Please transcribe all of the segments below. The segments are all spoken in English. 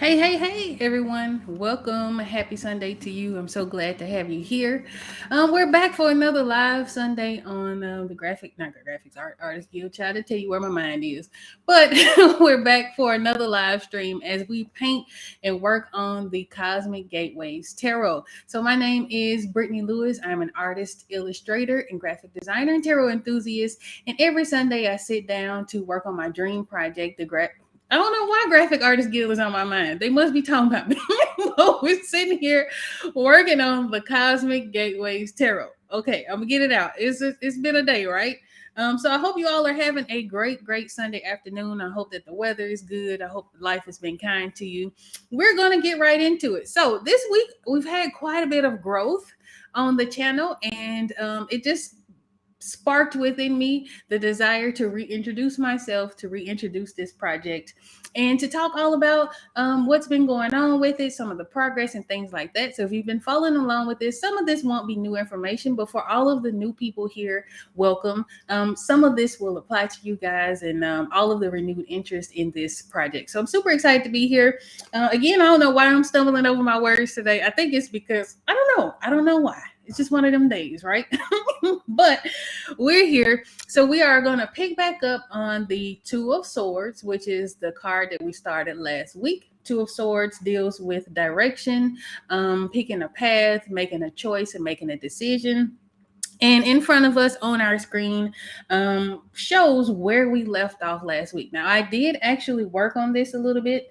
Hey, everyone. Welcome. Happy Sunday to you. I'm so glad to have you here. We're back for another live Sunday on the not the graphics, artist guild. Try to tell you where my mind is. But we're back for another live stream as we paint and work on the Cosmic Gateways Tarot. So, my name is Brittany Lewis. I'm an artist, illustrator, and graphic designer and tarot enthusiast. And every Sunday, I sit down to work on my dream project, I don't know why Graphic Artist Guild is on my mind. They must be talking about me. We're sitting here working on the Cosmic Gateways Tarot. Okay, I'm gonna get it out. It's been a day, right? So I hope you all are having a great Sunday afternoon. I hope that the weather is good. I hope life has been kind to you. We're gonna get right into it. So this week we've had quite a bit of growth on the channel, and it just sparked within me the desire to reintroduce myself, to reintroduce this project, and to talk all about what's been going on with it, some of the progress and things like that. So if you've been following along with this, some of this won't be new information, but for all of the new people here, welcome. Some of this will apply to you guys and all of the renewed interest in this project. So I'm super excited to be here. Again, I don't know why I'm stumbling over my words today. I think it's because I don't know. I don't know why. It's just one of them days, right? But we're here. So we are going to pick back up on the Two of Swords, which is the card that we started last week. Two of Swords deals with direction, picking a path, making a choice, and making a decision. And in front of us on our screen shows where we left off last week. Now, I did actually work on this a little bit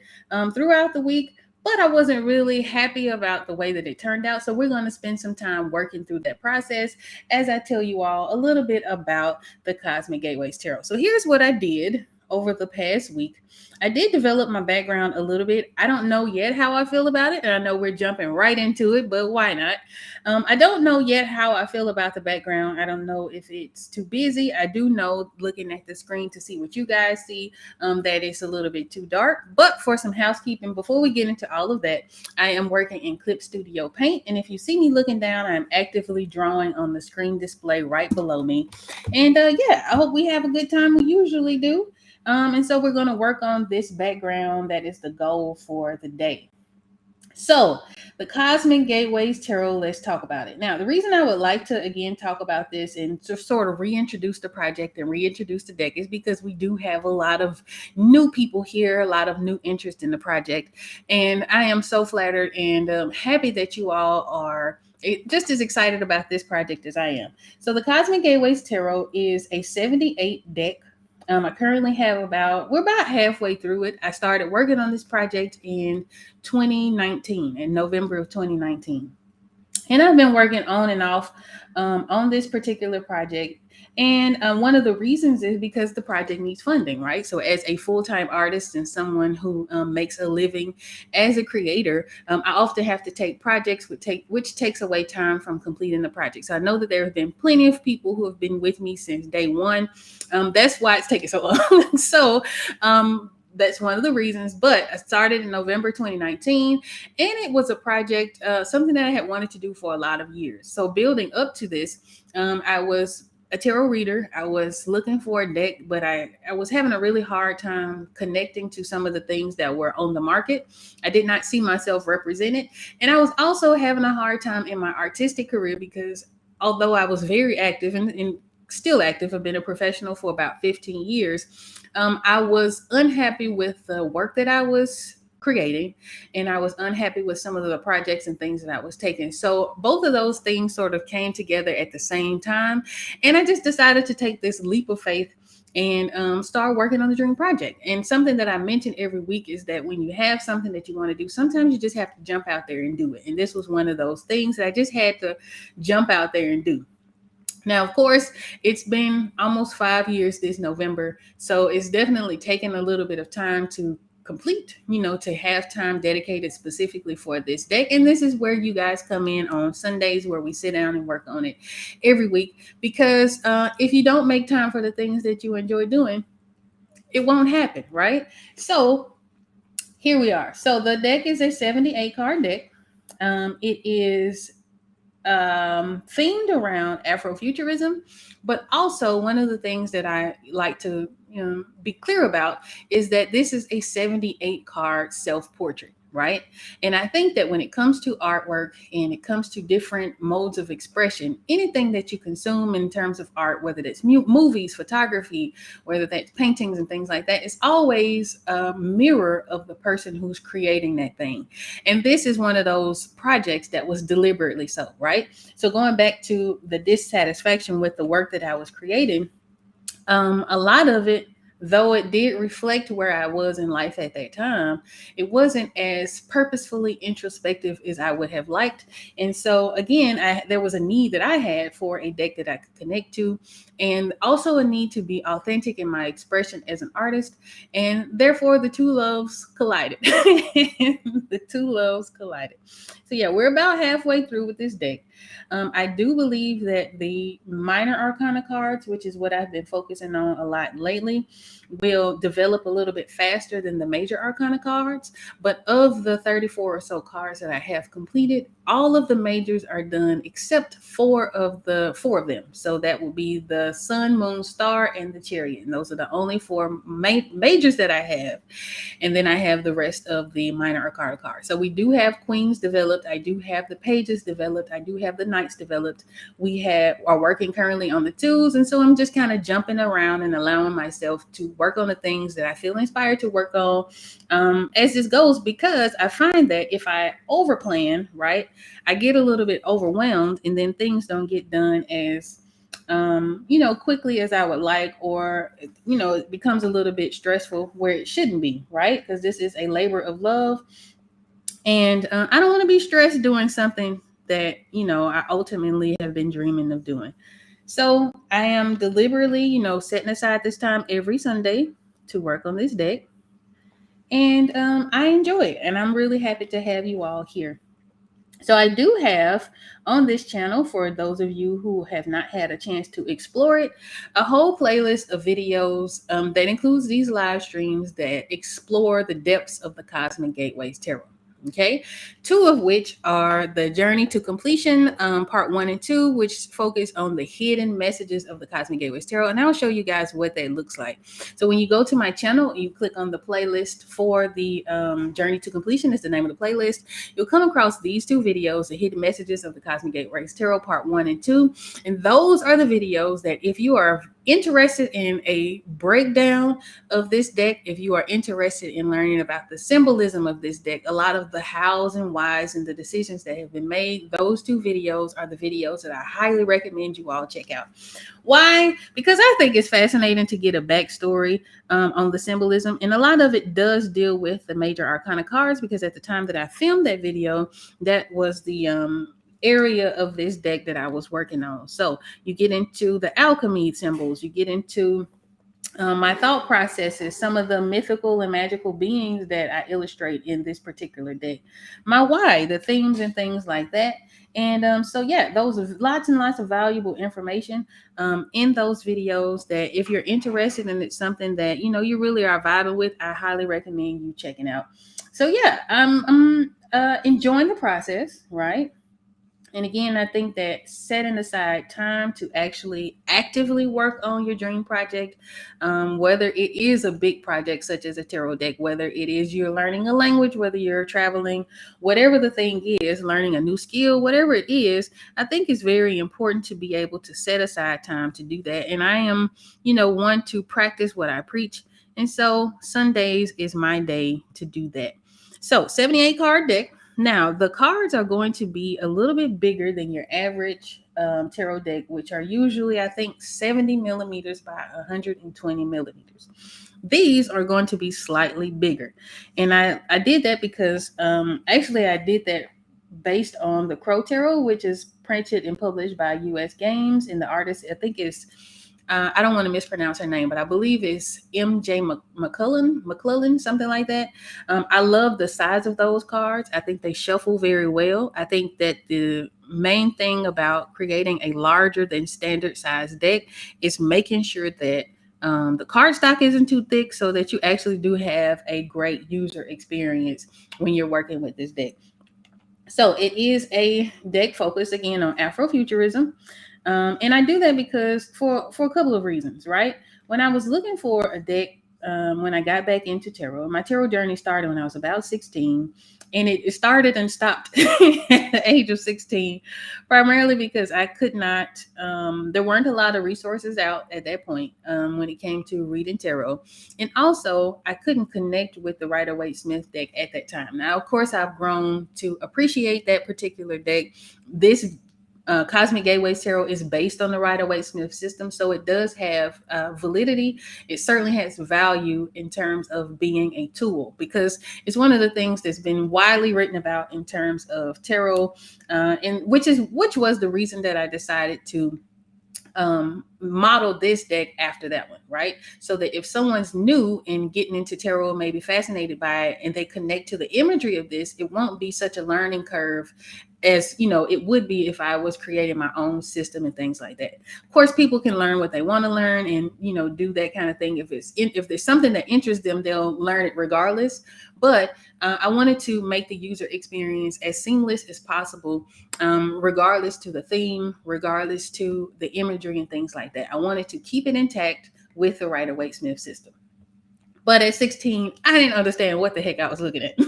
throughout the week, but I wasn't really happy about the way that it turned out. So we're going to spend some time working through that process as I tell you all a little bit about the Cosmic Gateways Tarot. So here's what I did over the past week. I did develop my background a little bit. I don't know yet how I feel about it, and I know we're jumping right into it, but why not? I don't know yet how I feel about the background. I don't know if it's too busy. I do know, looking at the screen to see what you guys see, that it's a little bit too dark. But for some housekeeping, before we get into all of that, I am working in Clip Studio Paint, and if you see me looking down, I'm actively drawing on the screen display right below me. And yeah, I hope we have a good time. We usually do. And so we're going to work on this background that is the goal for the day. So, the Cosmic Gateways Tarot, let's talk about it. Now, the reason I would like to again talk about this and to sort of reintroduce the project and reintroduce the deck is because we do have a lot of new people here, a lot of new interest in the project. And I am so flattered and happy that you all are just as excited about this project as I am. So, the Cosmic Gateways Tarot is a 78 deck. I currently have we're about halfway through it. I started working on this project in 2019, in November of 2019. And I've been working on and off on this particular project. And one of the reasons is because the project needs funding, right? So, as a full time artist and someone who makes a living as a creator, I often have to take projects which takes away time from completing the project. So, I know that there have been plenty of people who have been with me since day one. That's why it's taking so long. So, that's one of the reasons. But I started in November 2019, and it was a project, something that I had wanted to do for a lot of years. So building up to this, I was a tarot reader. I was looking for a deck, but I was having a really hard time connecting to some of the things that were on the market. I did not see myself represented. And I was also having a hard time in my artistic career because although I was very active and still active, I've been a professional for about 15 years. I was unhappy with the work that I was creating, and I was unhappy with some of the projects and things that I was taking. So both of those things sort of came together at the same time, and I just decided to take this leap of faith and start working on the dream project. And something that I mention every week is that when you have something that you want to do, sometimes you just have to jump out there and do it. And this was one of those things that I just had to jump out there and do. Now, of course, it's been almost 5 years this November, so it's definitely taken a little bit of time to complete, to have time dedicated specifically for this deck. And this is where you guys come in on Sundays, where we sit down and work on it every week. Because if you don't make time for the things that you enjoy doing, it won't happen, right? So here we are. So the deck is a 78 card deck. It is themed around Afrofuturism, but also one of the things that I like to be clear about is that this is a 78 card self portrait. right? And I think that when it comes to artwork and it comes to different modes of expression, anything that you consume in terms of art, whether that's movies, photography, whether that's paintings and things like that, it's always a mirror of the person who's creating that thing. And this is one of those projects that was deliberately so, right? So going back to the dissatisfaction with the work that I was creating, a lot of it, though it did reflect where I was in life at that time, it wasn't as purposefully introspective as I would have liked. And so, again, there was a need that I had for a deck that I could connect to, and also a need to be authentic in my expression as an artist. And therefore, the two loves collided. The two loves collided. So, yeah, we're about halfway through with this deck. I do believe that the minor arcana cards, which is what I've been focusing on a lot lately, will develop a little bit faster than the major arcana cards. But of the 34 or so cards that I have completed, all of the majors are done except four of them. So that will be the Sun, Moon, Star, and the Chariot. And those are the only four majors that I have. And then I have the rest of the minor arcana cards. So we do have queens developed. I do have the pages developed. I do have the knights developed. Are working currently on the twos. And so I'm just kind of jumping around and allowing myself to work on the things that I feel inspired to work on as this goes, because I find that if I overplan, right, I get a little bit overwhelmed and then things don't get done as quickly as I would like, or, it becomes a little bit stressful where it shouldn't be, right? Because this is a labor of love. And I don't want to be stressed doing something that, I ultimately have been dreaming of doing. So I am deliberately, setting aside this time every Sunday to work on this deck. And I enjoy it. And I'm really happy to have you all here. So I do have on this channel, for those of you who have not had a chance to explore it, a whole playlist of videos that includes these live streams that explore the depths of the Cosmic Gateways Tarot. Okay, two of which are the Journey to Completion, part 1 and 2, which focus on the hidden messages of the Cosmic Gateways Tarot. And I'll show you guys what that looks like. So when you go to my channel, you click on the playlist for the Journey to Completion, is the name of the playlist. You'll come across these two videos, the hidden messages of the Cosmic Gateways Tarot, part 1 and 2. And those are the videos that, if you are interested in a breakdown of this deck, if you are interested in learning about the symbolism of this deck, a lot of the hows and whys and the decisions that have been made, those two videos are the videos that I highly recommend you all check out. Why? Because I think it's fascinating to get a backstory on the symbolism. And a lot of it does deal with the major arcana cards, because at the time that I filmed that video, that was the area of this deck that I was working on. So you get into the alchemy symbols, you get into my thought processes, some of the mythical and magical beings that I illustrate in this particular deck, my why, the themes and things like that. And so, yeah, those are lots and lots of valuable information in those videos that, if you're interested and it's something that, you really are vibing with, I highly recommend you checking out. So, yeah, I'm enjoying the process, right? And again, I think that setting aside time to actually actively work on your dream project, whether it is a big project such as a tarot deck, whether it is you're learning a language, whether you're traveling, whatever the thing is, learning a new skill, whatever it is, I think it's very important to be able to set aside time to do that. And I am, one to practice what I preach. And so Sundays is my day to do that. So 78 card deck. Now, the cards are going to be a little bit bigger than your average tarot deck, which are usually, I think, 70 millimeters by 120 millimeters. These are going to be slightly bigger. And I did that because actually I did that based on the Crow Tarot, which is printed and published by US Games. And the artist, I think, is I don't want to mispronounce her name, but I believe it's MJ McClellan, something like that. I love the size of those cards. I think they shuffle very well. I think that the main thing about creating a larger than standard size deck is making sure that the card stock isn't too thick, so that you actually do have a great user experience when you're working with this deck. So it is a deck focused again on Afrofuturism. And I do that because for a couple of reasons, right? When I was looking for a deck when I got back into tarot. My tarot journey started when I was about 16, and it started and stopped at the age of 16, primarily because I could not, there weren't a lot of resources out at that point when it came to reading tarot. And also, I couldn't connect with the Rider-Waite-Smith deck at that time. Now, of course, I've grown to appreciate that particular deck. This Cosmic Gateways Tarot is based on the Rider-Waite-Smith system, so it does have validity. It certainly has value in terms of being a tool, because it's one of the things that's been widely written about in terms of tarot, and which was the reason that I decided to model this deck after that one, right? So that if someone's new and getting into tarot, maybe fascinated by it, and they connect to the imagery of this, it won't be such a learning curve as it would be if I was creating my own system and things like that. Of course, people can learn what they want to learn and do that kind of thing. If there's something that interests them, they'll learn it regardless. But I wanted to make the user experience as seamless as possible, regardless to the theme, regardless to the imagery and things like that. I wanted to keep it intact with the Rider-Waite-Smith system. But at 16, I didn't understand what the heck I was looking at.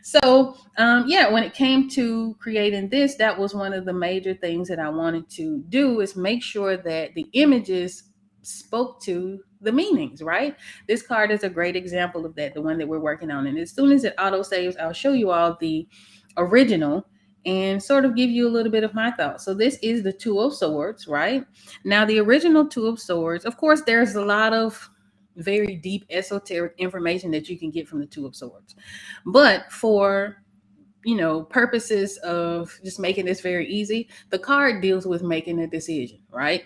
So, when it came to creating this, that was one of the major things that I wanted to do, is make sure that the images spoke to the meanings, right? This card is a great example of that, the one that we're working on. And as soon as it auto saves, I'll show you all the original and sort of give you a little bit of my thoughts. So this is the Two of Swords, right? Now, the original Two of Swords, of course, there's a lot of very deep esoteric information that you can get from the Two of Swords. But for purposes of just making this very easy, the card deals with making a decision, right?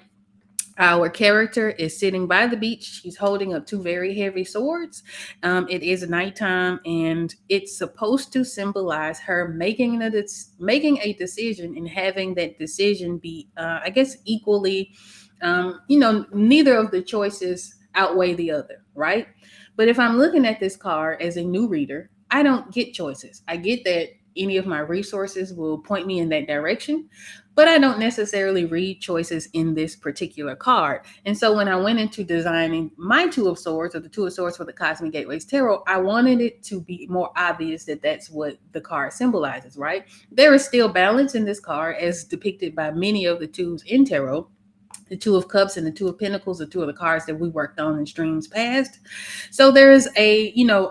Our character is sitting by the beach. She's holding up two very heavy swords. It is nighttime, and it's supposed to symbolize her making a decision, and having that decision be, I guess, equally, neither of the choices outweigh the other, right? But if I'm looking at this card as a new reader, I don't get choices. I get that any of my resources will point me in that direction, but I don't necessarily read choices in this particular card. And so when I went into designing my Two of Swords, or the Two of Swords for the Cosmic Gateways Tarot, I wanted it to be more obvious that that's what the card symbolizes, right? There is still balance in this card, as depicted by many of the twos in tarot. The Two of Cups and the Two of Pentacles are two of the cards that we worked on in streams past. So there's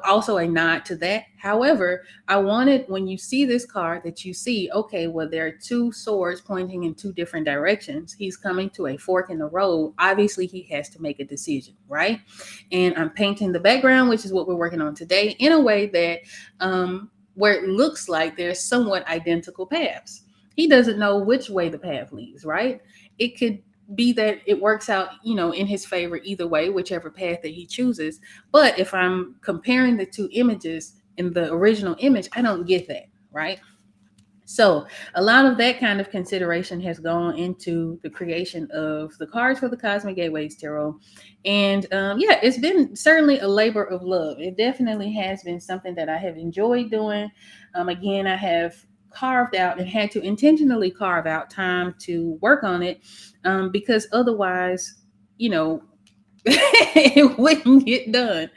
also a nod to that. However, I wanted, when you see this card, that you see, okay, well, there are two swords pointing in two different directions. He's coming to a fork in the road. Obviously, he has to make a decision, right? And I'm painting the background, which is what we're working on today, in a way that where it looks like there's somewhat identical paths. He doesn't know which way the path leads, right? It could be that it works out, in his favor either way, whichever path that he chooses. But if I'm comparing the two images in the original image, I don't get that, right? So a lot of that kind of consideration has gone into the creation of the cards for the Cosmic Gateways Tarot. And it's been certainly a labor of love. It definitely has been something that I have enjoyed doing. Again, I have carved out and had to intentionally carve out time to work on it, because otherwise, it wouldn't get done.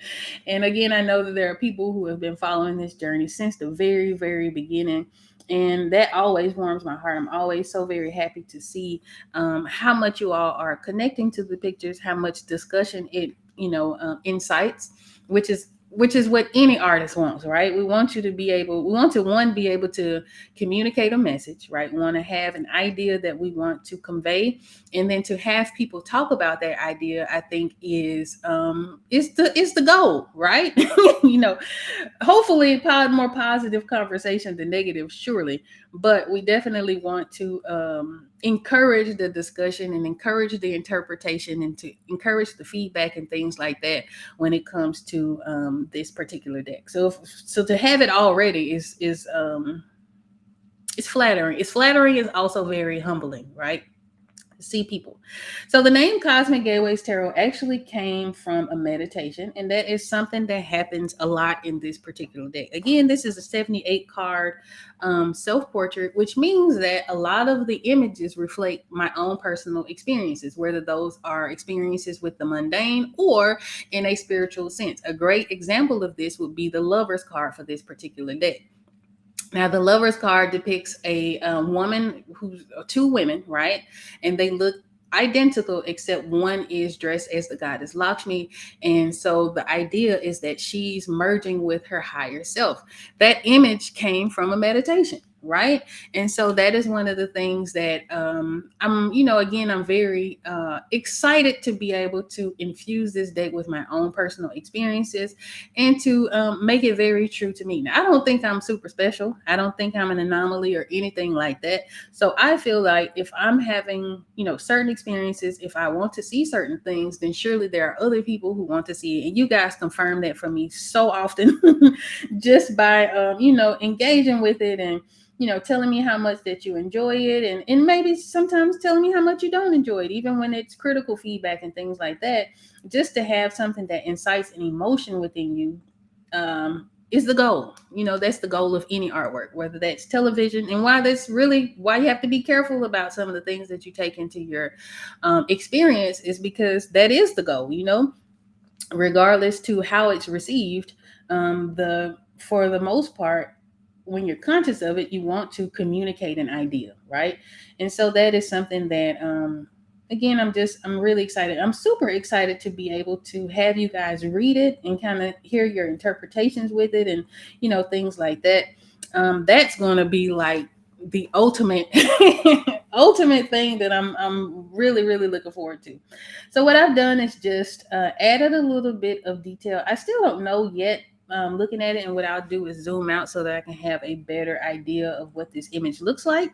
And again, I know that there are people who have been following this journey since the very, very beginning. And that always warms my heart. I'm always so very happy to see how much you all are connecting to the pictures, how much discussion it, incites, which is what any artist wants, right? We want to be able to communicate a message, right? We want to have an idea that we want to convey, and then to have people talk about that idea, I think is the goal, right? Hopefully more positive conversation than negative, surely. But we definitely want to encourage the discussion and encourage the interpretation, and to encourage the feedback and things like that when it comes to this particular deck. So to have it already is it's flattering. It's flattering, is also very humbling, right? see people. So the name Cosmic Gateways Tarot actually came from a meditation, and that is something that happens a lot in this particular deck. Again, this is a 78 card self portrait, which means that a lot of the images reflect my own personal experiences, whether those are experiences with the mundane or in a spiritual sense. A great example of this would be the Lover's card for this particular deck. Now, the Lover's card depicts a woman who's two women, right? And they look identical, except one is dressed as the goddess Lakshmi. And so the idea is that she's merging with her higher self. That image came from a meditation, right? And so that is one of the things that again, I'm very excited to be able to infuse this deck with my own personal experiences and to make it very true to me. Now, I don't think I'm super special. I don't think I'm an anomaly or anything like that. So I feel like if I'm having, certain experiences, if I want to see certain things, then surely there are other people who want to see it. And you guys confirm that for me so often just by, engaging with it and, telling me how much that you enjoy it and maybe sometimes telling me how much you don't enjoy it, even when it's critical feedback and things like that. Just to have something that incites an emotion within you is the goal. That's the goal of any artwork, whether that's television, and why you have to be careful about some of the things that you take into your experience is because that is the goal, regardless to how it's received. For the most part, when you're conscious of it, you want to communicate an idea, right? And so that is something that again, I'm really excited. I'm super excited to be able to have you guys read it and kind of hear your interpretations with it and things like that. That's going to be like the ultimate ultimate thing that I'm really really looking forward to. So what I've done is just added a little bit of detail. I still don't know yet, looking at it, and what I'll do is zoom out so that I can have a better idea of what this image looks like.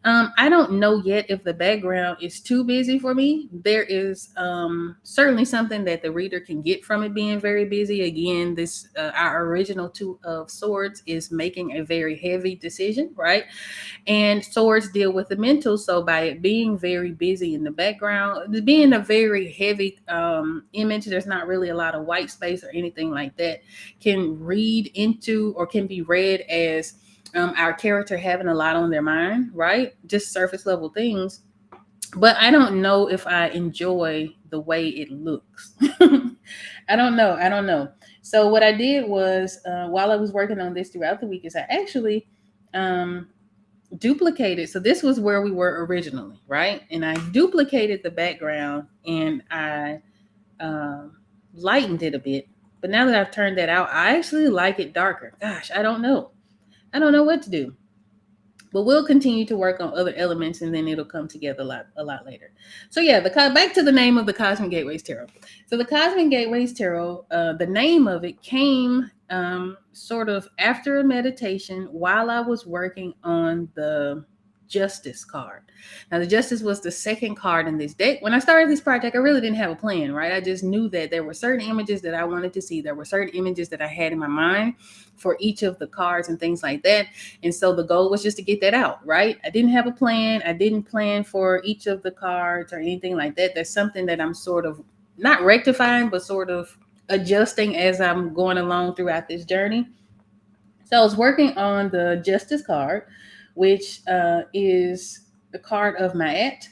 I don't know yet if the background is too busy for me. There is certainly something that the reader can get from it being very busy. Again, this our original Two of Swords is making a very heavy decision, right? And swords deal with the mental. So by it being very busy in the background, being a very heavy image, there's not really a lot of white space or anything like that, can read into or can be read as our character having a lot on their mind, right? Just surface level things. But I don't know if I enjoy the way it looks. I don't know. I don't know. So what I did was, while I was working on this throughout the week, is I actually duplicated. So this was where we were originally, right? And I duplicated the background and I lightened it a bit. But now that I've turned that out, I actually like it darker. Gosh, I don't know. I don't know what to do. But we'll continue to work on other elements, and then it'll come together a lot later. So yeah, back to the name of the Cosmic Gateways Tarot. So the Cosmic Gateways Tarot, the name of it came sort of after a meditation while I was working on the Justice card. Now, the Justice was the second card in this deck. When I started this project, I really didn't have a plan, right? I just knew that there were certain images that I wanted to see. There were certain images that I had in my mind for each of the cards and things like that. And so the goal was just to get that out, right? I didn't have a plan. I didn't plan for each of the cards or anything like that. That's something that I'm sort of not rectifying, but sort of adjusting as I'm going along throughout this journey. So I was working on the Justice card, which is the card of Ma'at,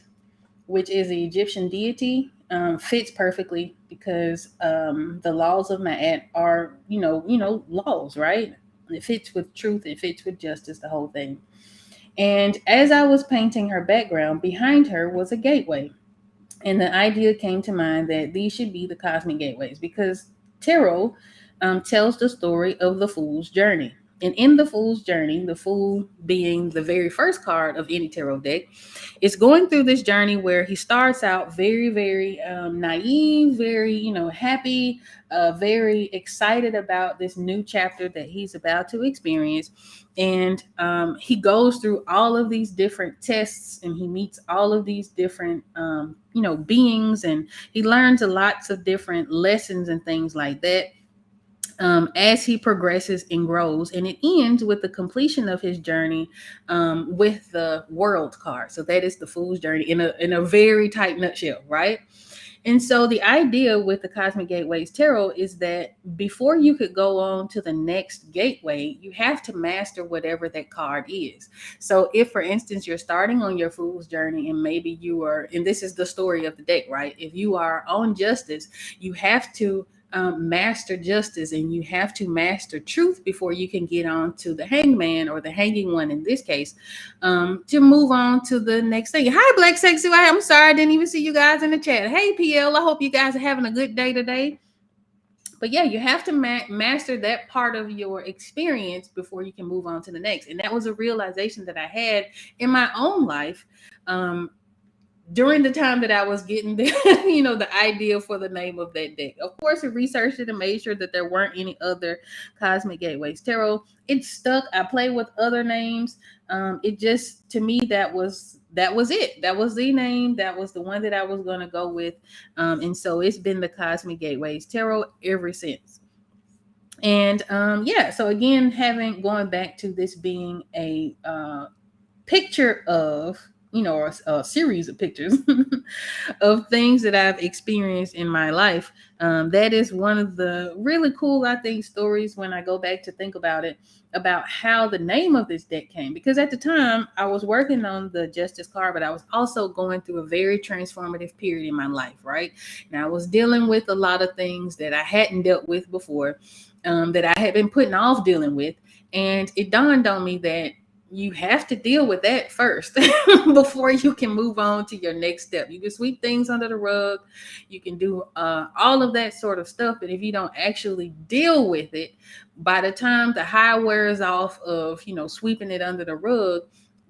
which is the Egyptian deity. Fits perfectly because the laws of Ma'at are, laws, right? It fits with truth. It fits with justice, the whole thing. And as I was painting her background, behind her was a gateway. And the idea came to mind that these should be the cosmic gateways because tarot tells the story of the fool's journey. And in the fool's journey, the fool being the very first card of any tarot deck, is going through this journey where he starts out very, very naive, very, happy, very excited about this new chapter that he's about to experience. And he goes through all of these different tests and he meets all of these different, beings, and he learns lots of different lessons and things like that. as he progresses and grows. And it ends with the completion of his journey with the world card. So that is the fool's journey in a very tight nutshell, right? And so the idea with the Cosmic Gateways Tarot is that before you could go on to the next gateway, you have to master whatever that card is. So if, for instance, you're starting on your fool's journey and maybe you are, and this is the story of the deck, right? If you are on justice, you have to master justice and you have to master truth before you can get on to the hangman or the hanging one in this case, to move on to the next thing. Hi, Black Sexy. I'm sorry I didn't even see you guys in the chat. Hey, PL. I hope you guys are having a good day today. But yeah, you have to master that part of your experience before you can move on to the next. And that was a realization that I had in my own life. During the time that I was getting the, the idea for the name of that deck. Of course, I researched it and made sure that there weren't any other Cosmic Gateways Tarot. It stuck. I played with other names. It just, to me, that was it. That was the name. That was the one that I was going to go with. And so it's been the Cosmic Gateways Tarot ever since. And so again, going back to this being a picture of, or a series of pictures of things that I've experienced in my life. That is one of the really cool, I think, stories when I go back to think about it, about how the name of this deck came. Because at the time I was working on the Justice card, but I was also going through a very transformative period in my life, right? And I was dealing with a lot of things that I hadn't dealt with before, that I had been putting off dealing with. And it dawned on me that you have to deal with that first before you can move on to your next step. You can sweep things under the rug. You can do all of that sort of stuff. But if you don't actually deal with it, by the time the high wears off of, sweeping it under the rug,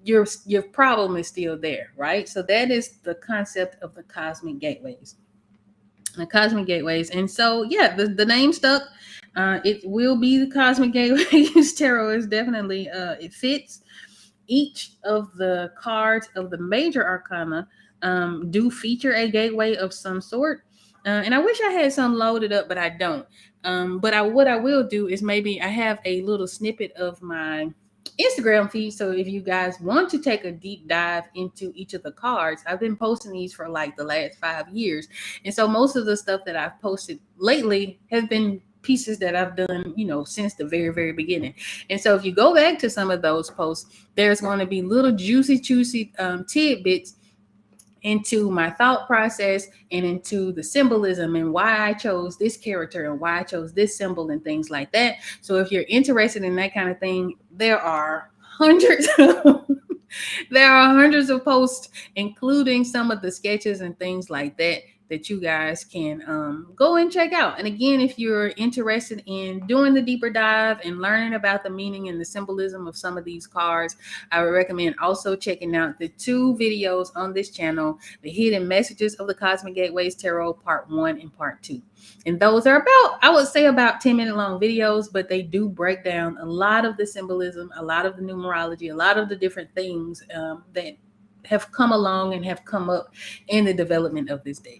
your problem is still there, right? So that is the concept of the Cosmic Gateways. The Cosmic Gateways. And so, yeah, the name stuck. It will be the Cosmic Gateways Tarot. Is definitely, it fits. Each of the cards of the major arcana do feature a gateway of some sort. And I wish I had some loaded up, but I don't. But what I will do is maybe I have a little snippet of my Instagram feed. So if you guys want to take a deep dive into each of the cards, I've been posting these for like the last 5 years. And so most of the stuff that I've posted lately has been pieces that I've done, since the very, very beginning. And so if you go back to some of those posts, there's going to be little juicy tidbits into my thought process and into the symbolism and why I chose this character and why I chose this symbol and things like that. So if you're interested in that kind of thing, there are hundreds of posts, including some of the sketches and things like that you guys can go and check out. And again, if you're interested in doing the deeper dive and learning about the meaning and the symbolism of some of these cards, I would recommend also checking out the 2 videos on this channel, the Hidden Messages of the Cosmic Gateways Tarot, Part 1 and Part 2. And those are I would say about 10-minute long videos, but they do break down a lot of the symbolism, a lot of the numerology, a lot of the different things that have come along and have come up in the development of this deck.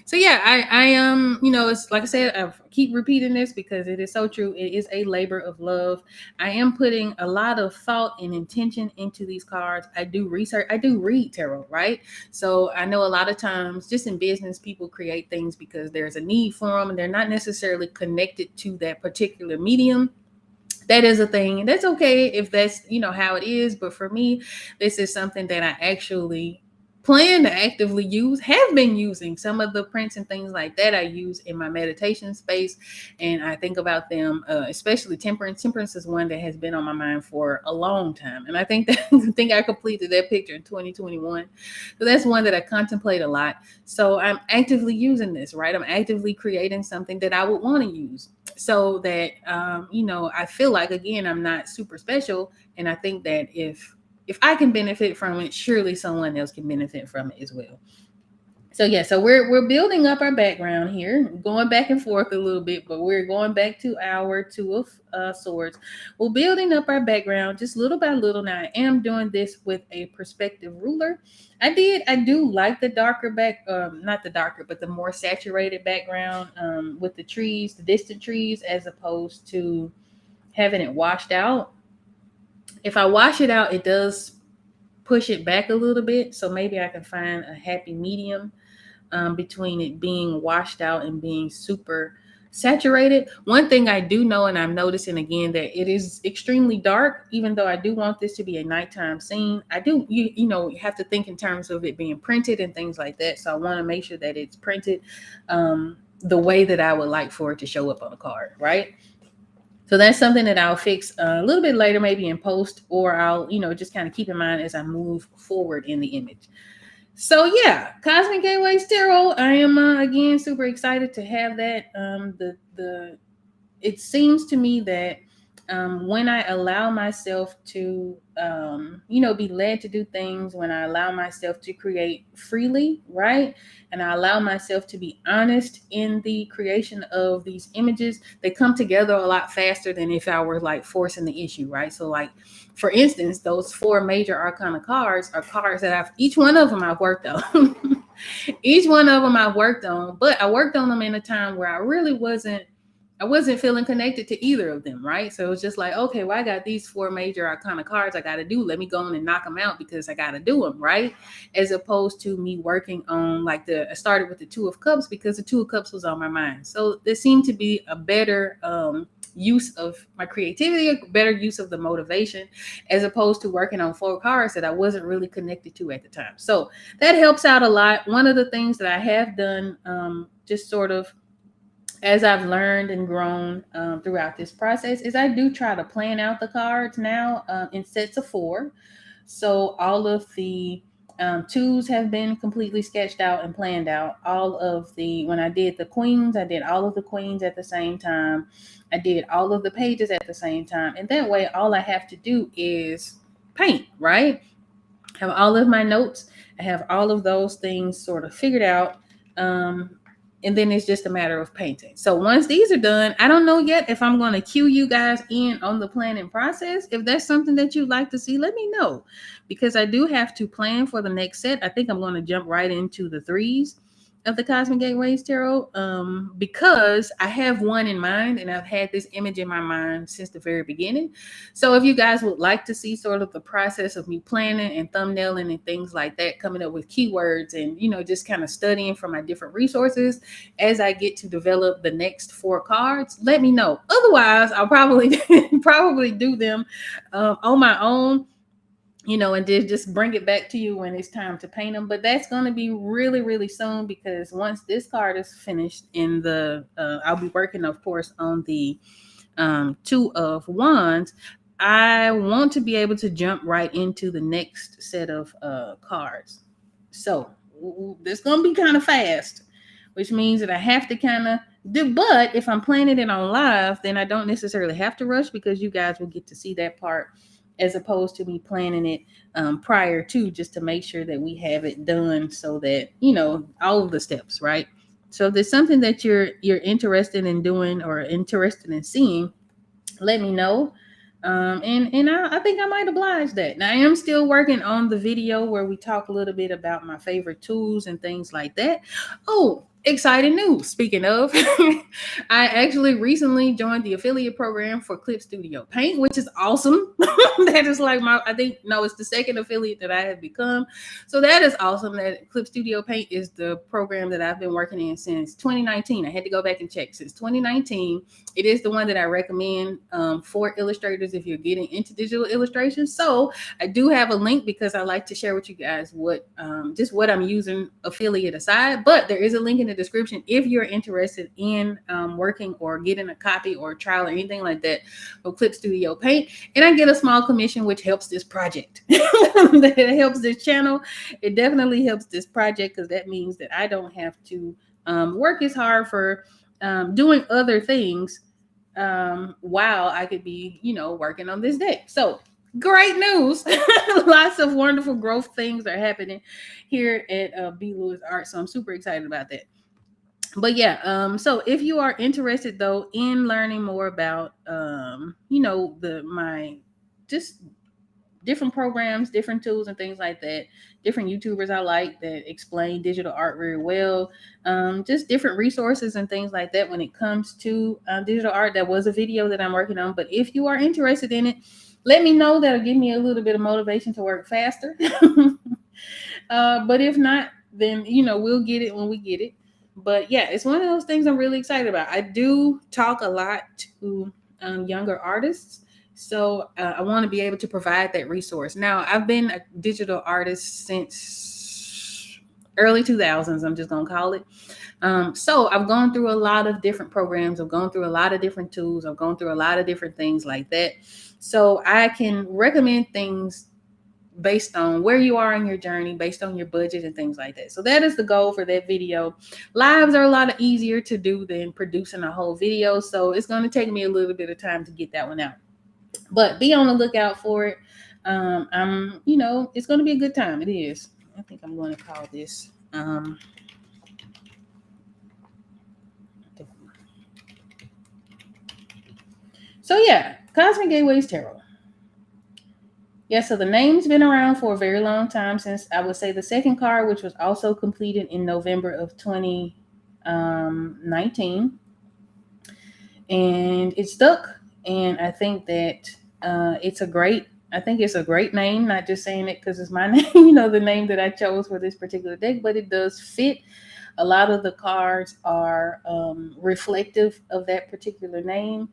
So yeah, I am, it's like I said, I keep repeating this because it is so true. It is a labor of love. I am putting a lot of thought and intention into these cards. I do research. I do read tarot, right? So I know a lot of times just in business, people create things because there's a need for them and they're not necessarily connected to that particular medium. That is a thing, and that's okay if that's, how it is. But for me, this is something that I actually plan to actively use, have been using some of the prints and things like that I use in my meditation space. And I think about them, especially temperance. Temperance is one that has been on my mind for a long time. And I think I completed that picture in 2021. So that's one that I contemplate a lot. So I'm actively using this, right? I'm actively creating something that I would want to use so that, I feel like, again, I'm not super special. And I think that if I can benefit from it, surely someone else can benefit from it as well. So yeah, so we're building up our background here, going back and forth a little bit, but we're going back to our two of swords. We're building up our background just little by little. Now I am doing this with a perspective ruler. I do like the darker back, not the darker, but the more saturated background with the trees, the distant trees, as opposed to having it washed out. If I wash it out, it does push it back a little bit. So maybe I can find a happy medium between it being washed out and being super saturated. One thing I do know, and I'm noticing again, that it is extremely dark, even though I do want this to be a nighttime scene. I do, you have to think in terms of it being printed and things like that. So I want to make sure that it's printed the way that I would like for it to show up on a card, right? So that's something that I'll fix a little bit later, maybe in post, or I'll, just kind of keep in mind as I move forward in the image. So yeah, Cosmic Gateways Tarot. I am again super excited to have that. The it seems to me that when I allow myself to be led to do things, when I allow myself to create freely, right, and I allow myself to be honest in the creation of these images, they come together a lot faster than if I were like forcing the issue, right? So like, for instance, those four major arcana cards are cards that each one of them I've worked on. Each one of them I've worked on, but I worked on them in a time where I wasn't feeling connected to either of them, right? So it was just like, okay, well, I got these four major arcana cards I got to do. Let me go on and knock them out because I got to do them, right? As opposed to me working on I started with the Two of Cups because the Two of Cups was on my mind. So there seemed to be a better use of my creativity, a better use of the motivation, as opposed to working on four cards that I wasn't really connected to at the time. So that helps out a lot. One of the things that I have done, just sort of as I've learned and grown throughout this process, is I do try to plan out the cards now in sets of four. So all of the twos have been completely sketched out and planned out. When I did the queens, I did all of the queens at the same time. I did all of the pages at the same time. And that way, all I have to do is paint, right? I have all of my notes. I have all of those things sort of figured out. Um, and then it's just a matter of painting. So once these are done, I don't know yet if I'm going to cue you guys in on the planning process. If that's something that you'd like to see, let me know, because I do have to plan for the next set. I think I'm going to jump right into the threes of the Cosmic Gateways Tarot, because I have one in mind and I've had this image in my mind since the very beginning. So if you guys would like to see sort of the process of me planning and thumbnailing and things like that, coming up with keywords and, just kind of studying from my different resources as I get to develop the next four cards, let me know. Otherwise, I'll probably probably do them on my own, and then just bring it back to you when it's time to paint them. But that's going to be really, really soon, because once this card is finished I'll be working, of course, on the Two of Wands. I want to be able to jump right into the next set of cards. So it's going to be kind of fast, which means that I have to kind of do. But if I'm planning it on live, then I don't necessarily have to rush, because you guys will get to see that part, as opposed to me planning it prior to, just to make sure that we have it done, so that all of the steps, right? So if there's something that you're interested in doing or interested in seeing, let me know. And I think I might oblige that. Now I am still working on the video where we talk a little bit about my favorite tools and things like that. Oh, exciting news. Speaking of, I actually recently joined the affiliate program for Clip Studio Paint, which is awesome. That is like it's the second affiliate that I have become. So that is awesome. That Clip Studio Paint is the program that I've been working in since 2019. I had to go back and check. Since 2019, it is the one that I recommend for illustrators if you're getting into digital illustration. So I do have a link, because I like to share with you guys what I'm using affiliate aside. But there is a link in the description if you're interested in working or getting a copy or a trial or anything like that for Clip Studio Paint. And I get a small commission, which helps this project. That helps this channel. It definitely helps this project, because that means that I don't have to work as hard for doing other things while I could be, working on this deck. So Great news. Lots of wonderful growth things are happening here at B. Lewis Art. So I'm super excited about that. But yeah, so if you are interested though in learning more about the my just different programs, different tools, and things like that. Different YouTubers I like that explain digital art very well. Just different resources and things like that when it comes to digital art. That was a video that I'm working on. But if you are interested in it, let me know. That'll give me a little bit of motivation to work faster. But if not, then we'll get it when we get it. But yeah, it's one of those things I'm really excited about. I do talk a lot to younger artists, so I want to be able to provide that resource. Now, I've been a digital artist since early 2000s. I'm just gonna call it. So I've gone through a lot of different programs. I've gone through a lot of different tools. I've gone through a lot of different things like that. So I can recommend things based on where you are in your journey, based on your budget and things like that. So that is the goal for that video. Lives are a lot easier to do than producing a whole video. So it's going to take me a little bit of time to get that one out. But be on the lookout for it. It's going to be a good time. It is. I think I'm going to call this. So yeah, Cosmic Gateways Tarot. Yeah, so the name's been around for a very long time, since I would say the second card, which was also completed in November of 2019. And it stuck. And I think that I think it's a great name, not just saying it because it's my name, the name that I chose for this particular deck, but it does fit. A lot of the cards are reflective of that particular name.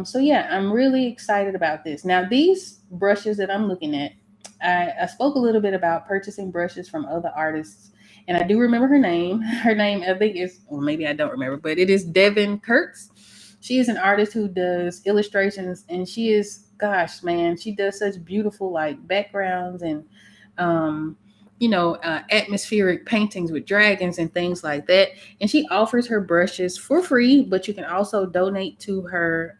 So yeah, I'm really excited about this. Now, these brushes that I'm looking at, I spoke a little bit about purchasing brushes from other artists, and I do remember her name. Her name, I think, is, well, maybe I don't remember, but it is Devin Kurtz. She is an artist who does illustrations, and she is, gosh, man, she does such beautiful like backgrounds and atmospheric paintings with dragons and things like that. And she offers her brushes for free, but you can also donate to her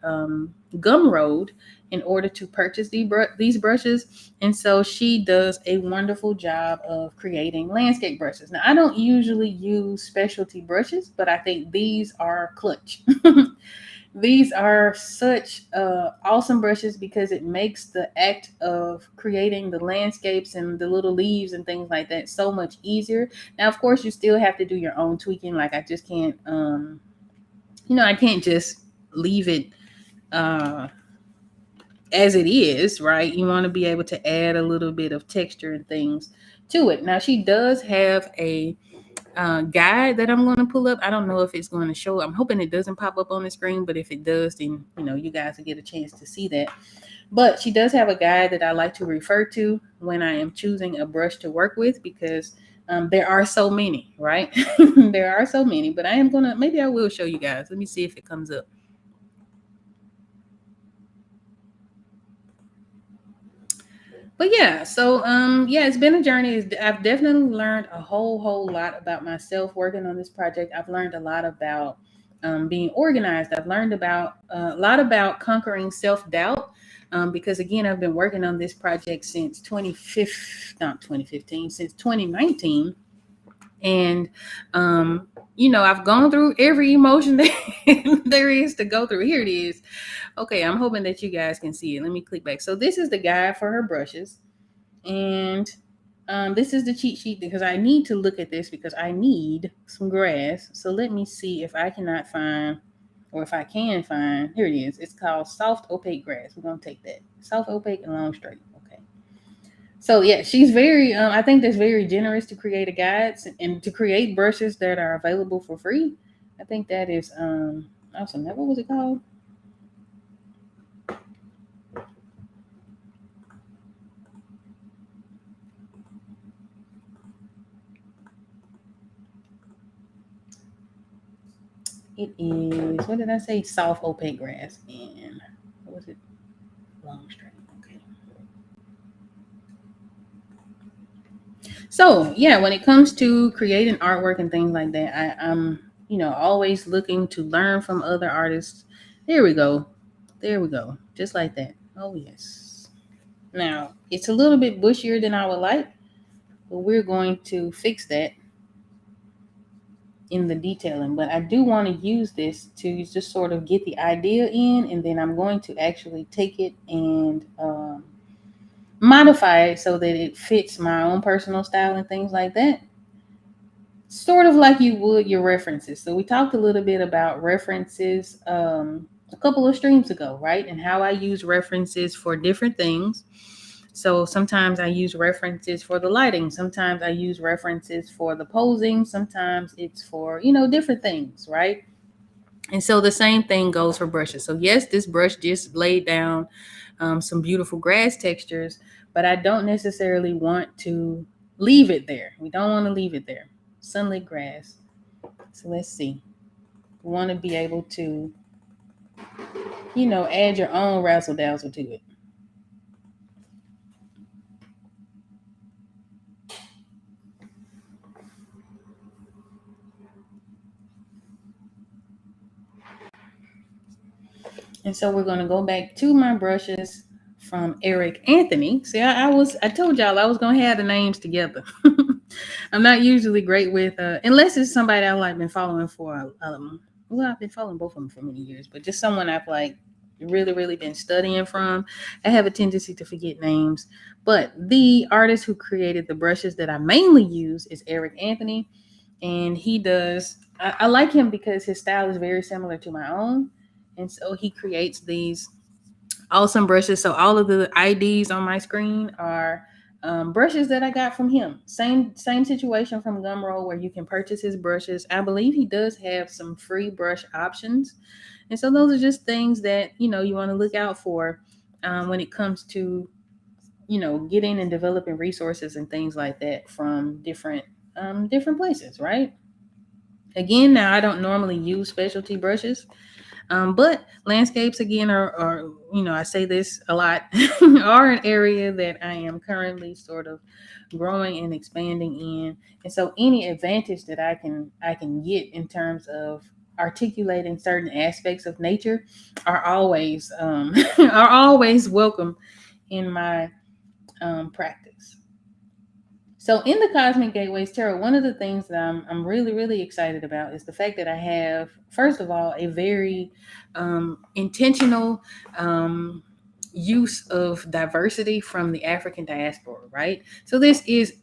Gumroad in order to purchase these brushes. And so she does a wonderful job of creating landscape brushes. Now, I don't usually use specialty brushes, but I think these are clutch. These are such awesome brushes because it makes the act of creating the landscapes and the little leaves and things like that so much easier. Now, of course, you still have to do your own tweaking. Like, I just can't, I can't just leave it as it is, right? You want to be able to add a little bit of texture and things to it. Now, she does have a guide that I'm going to pull up. I don't know if it's going to show. I'm hoping it doesn't pop up on the screen, but if it does, then you guys will get a chance to see that. But she does have a guide that I like to refer to when I am choosing a brush to work with, because there are so many, right? There are so many, but maybe I will show you guys. Let me see if it comes up. But yeah, so it's been a journey. I've definitely learned a whole lot about myself working on this project. I've learned a lot about being organized. I've learned about a lot about conquering self-doubt, because again, I've been working on this project since 2015, since 2019. And I've gone through every emotion that there is to go through. Here it is. Okay, I'm hoping that you guys can see it. Let me click back. So this is the guide for her brushes. And this is the cheat sheet, because I need to look at this because I need some grass. So let me see if I cannot find, or if I can find, here it is. It's called soft opaque grass. We're going to take that. Soft opaque and long straight. Okay. So yeah, she's very, I think that's very generous to create a guide and to create brushes that are available for free. I think that is awesome. Now, what was it called? It is, what did I say? Soft opaque grass. And what was it? Long straight. Okay. So yeah, when it comes to creating artwork and things like that, I'm always looking to learn from other artists. There we go. There we go. Just like that. Oh yes. Now, it's a little bit bushier than I would like, but we're going to fix that in the detailing. But I do want to use this to just sort of get the idea in, and then I'm going to actually take it and modify it so that it fits my own personal style and things like that. Sort of like you would your references. So we talked a little bit about references a couple of streams ago, right? And how I use references for different things. So sometimes I use references for the lighting. Sometimes I use references for the posing. Sometimes it's for, different things, right? And so the same thing goes for brushes. So yes, this brush just laid down some beautiful grass textures, but I don't necessarily want to leave it there. We don't want to leave it there. Sunlit grass. So let's see. We want to be able to, add your own razzle dazzle to it. And so we're going to go back to my brushes from Eric Anthony. See, I told y'all I was going to have the names together. I'm not usually great with, unless it's somebody I've like been following for, well, I've been following both of them for many years, but just someone I've like really, really been studying from. I have a tendency to forget names, but the artist who created the brushes that I mainly use is Eric Anthony. And he does, I like him because his style is very similar to my own. And so he creates these awesome brushes. So all of the IDs on my screen are brushes that I got from him. Same situation from Gumroad where you can purchase his brushes. I believe he does have some free brush options, and so those are just things that you want to look out for when it comes to getting and developing resources and things like that from different places, right? Again, now I don't normally use specialty brushes, but landscapes again are I say this a lot, are an area that I am currently sort of growing and expanding in. And so any advantage that I can get in terms of articulating certain aspects of nature are always are always welcome in my practice. So in the Cosmic Gateways Tarot, one of the things that I'm really, really excited about is the fact that I have, first of all, a very intentional use of diversity from the African diaspora, right? So this is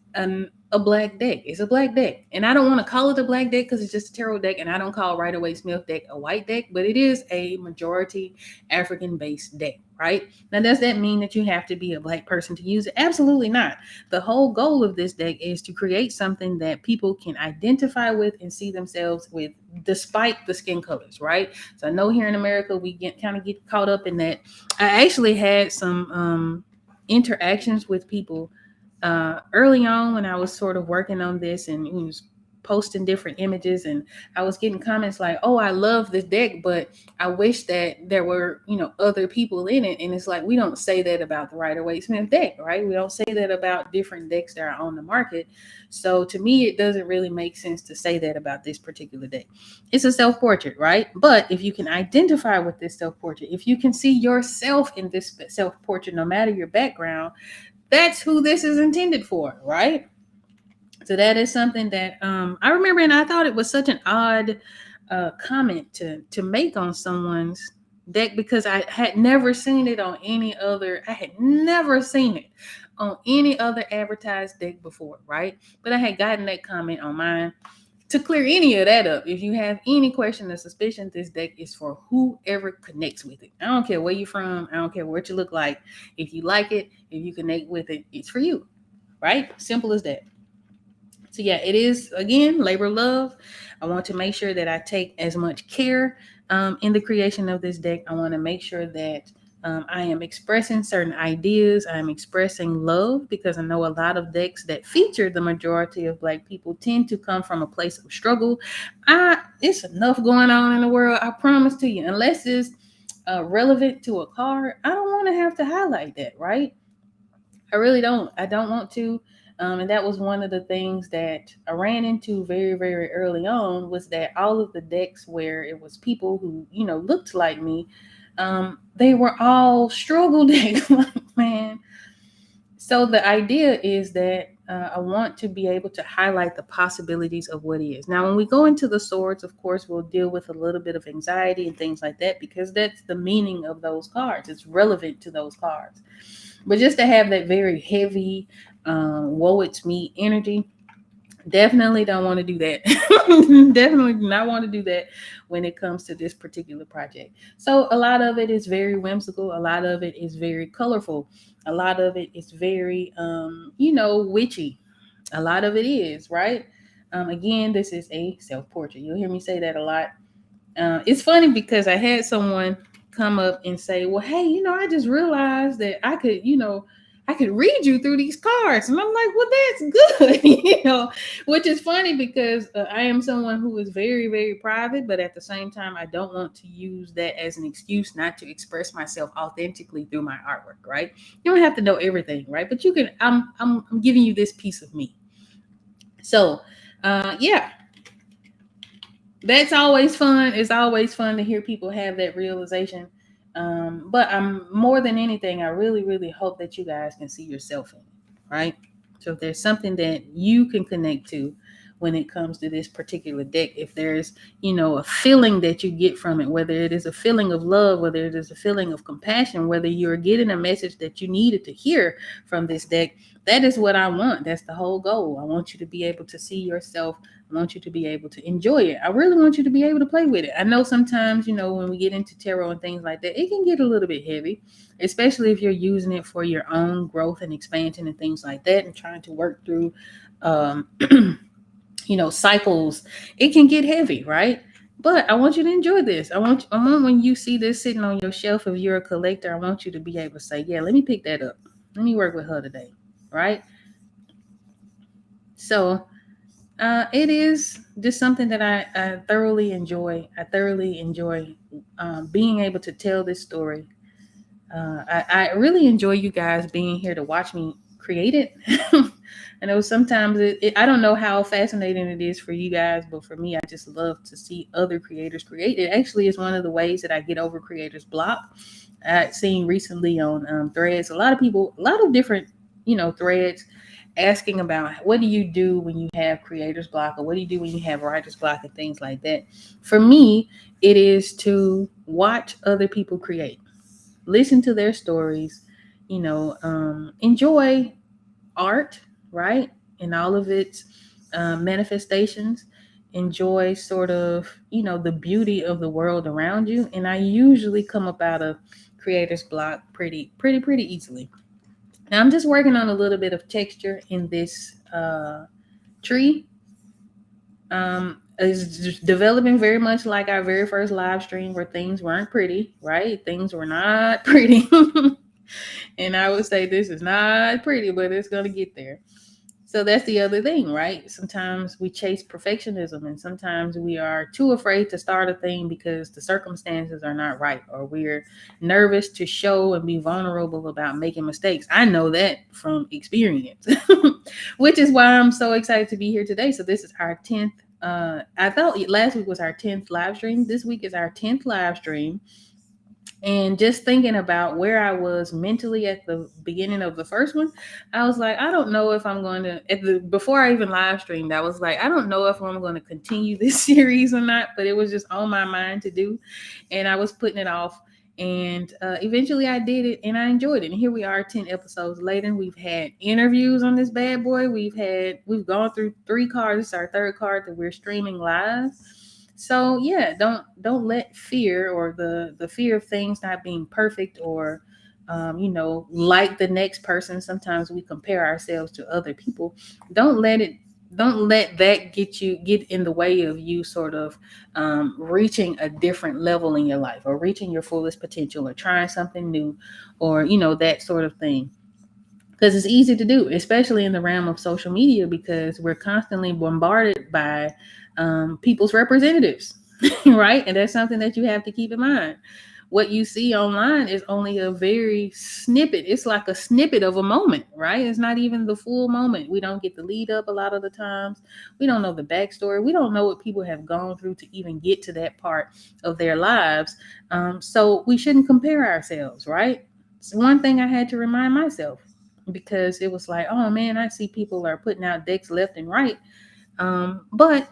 a black deck. It's a black deck. And I don't want to call it a black deck because it's just a tarot deck, and I don't call Rider Waite Smith deck a white deck, but it is a majority African based deck, right? Now, does that mean that you have to be a black person to use it? Absolutely not. The whole goal of this deck is to create something that people can identify with and see themselves with despite the skin colors, right? So I know here in America we get caught up in that. I actually had some interactions with people early on when I was sort of working on this and was posting different images, and I was getting comments like, "Oh, I love this deck, but I wish that there were, other people in it." And it's like, we don't say that about the Rider Waite Smith deck, right? We don't say that about different decks that are on the market. So to me, it doesn't really make sense to say that about this particular deck. It's a self-portrait, right? But if you can identify with this self-portrait, if you can see yourself in this self-portrait, no matter your background, that's who this is intended for, right? So that is something that I remember, and I thought it was such an odd comment to make on someone's deck because I had never seen it on any other. I had never seen it on any other advertised deck before, right? But I had gotten that comment on mine. To clear any of that up, if you have any question or suspicion, this deck is for whoever connects with it. I don't care where you're from. I don't care what you look like. If you like it, if you connect with it, it's for you, right? Simple as that. So yeah, it is again labor of love. I want to make sure that I take as much care in the creation of this deck. I want to make sure that I am expressing certain ideas. I am expressing love because I know a lot of decks that feature the majority of Black people tend to come from a place of struggle. It's enough going on in the world. I promise to you, unless it's relevant to a card, I don't want to have to highlight that, right? I really don't. I don't want to. And that was one of the things that I ran into very, very early on was that all of the decks where it was people who, looked like me, they were all struggle decks. Like, man, So the idea is that I want to be able to highlight the possibilities of what is. Now, when we go into the swords, of course, we'll deal with a little bit of anxiety and things like that because that's the meaning of those cards. It's relevant to those cards. But just to have that very heavy, woe it's me energy, definitely don't want to do that. Definitely do not want to do that when it comes to this particular project. So a lot of it is very whimsical. A lot of it is very colorful. A lot of it is very, witchy. A lot of it is, right? Again, this is a self portrait. You'll hear me say that a lot. It's funny because I had someone come up and say, "Well, hey, I just realized that I could read you through these cards," and I'm like, "Well, that's good," which is funny because I am someone who is very, very private, but at the same time, I don't want to use that as an excuse not to express myself authentically through my artwork. Right? You don't have to know everything, right? But you can. I'm giving you this piece of me. So, yeah, that's always fun. It's always fun to hear people have that realization. But I'm more than anything, I really, really hope that you guys can see yourself in it, right? So if there's something that you can connect to when it comes to this particular deck, if there's, a feeling that you get from it, whether it is a feeling of love, whether it is a feeling of compassion, whether you're getting a message that you needed to hear from this deck, that is what I want. That's the whole goal. I want you to be able to see yourself. I want you to be able to enjoy it. I really want you to be able to play with it. I know sometimes, when we get into tarot and things like that, it can get a little bit heavy, especially if you're using it for your own growth and expansion and things like that and trying to work through, um, cycles. It can get heavy, right? But I want you to enjoy this. I want when you see this sitting on your shelf, if you're a collector, I want you to be able to say, yeah, let me pick that up. Let me work with her today, right? So it is just something that I thoroughly enjoy. I thoroughly enjoy being able to tell this story. I really enjoy you guys being here to watch me create it. I know sometimes I don't know how fascinating it is for you guys, but for me, I just love to see other creators create. It actually is one of the ways that I get over creators block. I've seen recently on threads, a lot of people, a lot of different, threads asking about what do you do when you have creators block, or what do you do when you have writers block, and things like that. For me, it is to watch other people create, listen to their stories, enjoy art, right? In all of its manifestations, enjoy sort of, the beauty of the world around you. And I usually come up out of creator's block pretty easily. Now I'm just working on a little bit of texture in this tree. Is just developing very much like our very first live stream where things weren't pretty, right? Things were not pretty. And I would say this is not pretty, but it's going to get there. So that's the other thing, right? Sometimes we chase perfectionism, and sometimes we are too afraid to start a thing because the circumstances are not right, or we're nervous to show and be vulnerable about making mistakes. I know that from experience, which is why I'm so excited to be here today. So this is our 10th. I thought last week was our 10th live stream. This week is our 10th live stream. And just thinking about where I was mentally at the beginning of the first one, I was like, I don't know if I'm going to, before I even live streamed, I was like, I don't know if I'm going to continue this series or not, but it was just on my mind to do. And I was putting it off. And eventually I did it and I enjoyed it. And here we are 10 episodes later. We've had interviews on this bad boy. We've gone through 3 cards. It's our 3rd card that we're streaming live. So yeah, don't let fear, or the fear of things not being perfect, or like the next person. Sometimes we compare ourselves to other people. Don't let it. Don't let that get in the way of you sort of reaching a different level in your life, or reaching your fullest potential, or trying something new, or that sort of thing. Because it's easy to do, especially in the realm of social media, because we're constantly bombarded by people's representatives, right? And that's something that you have to keep in mind. What you see online is only a very snippet. It's like a snippet of a moment, right? It's not even the full moment. We don't get the lead up a lot of the times. We don't know the backstory. We don't know what people have gone through to even get to that part of their lives. So we shouldn't compare ourselves, right? It's one thing I had to remind myself. because it was like, oh man, I see people are putting out decks left and right. But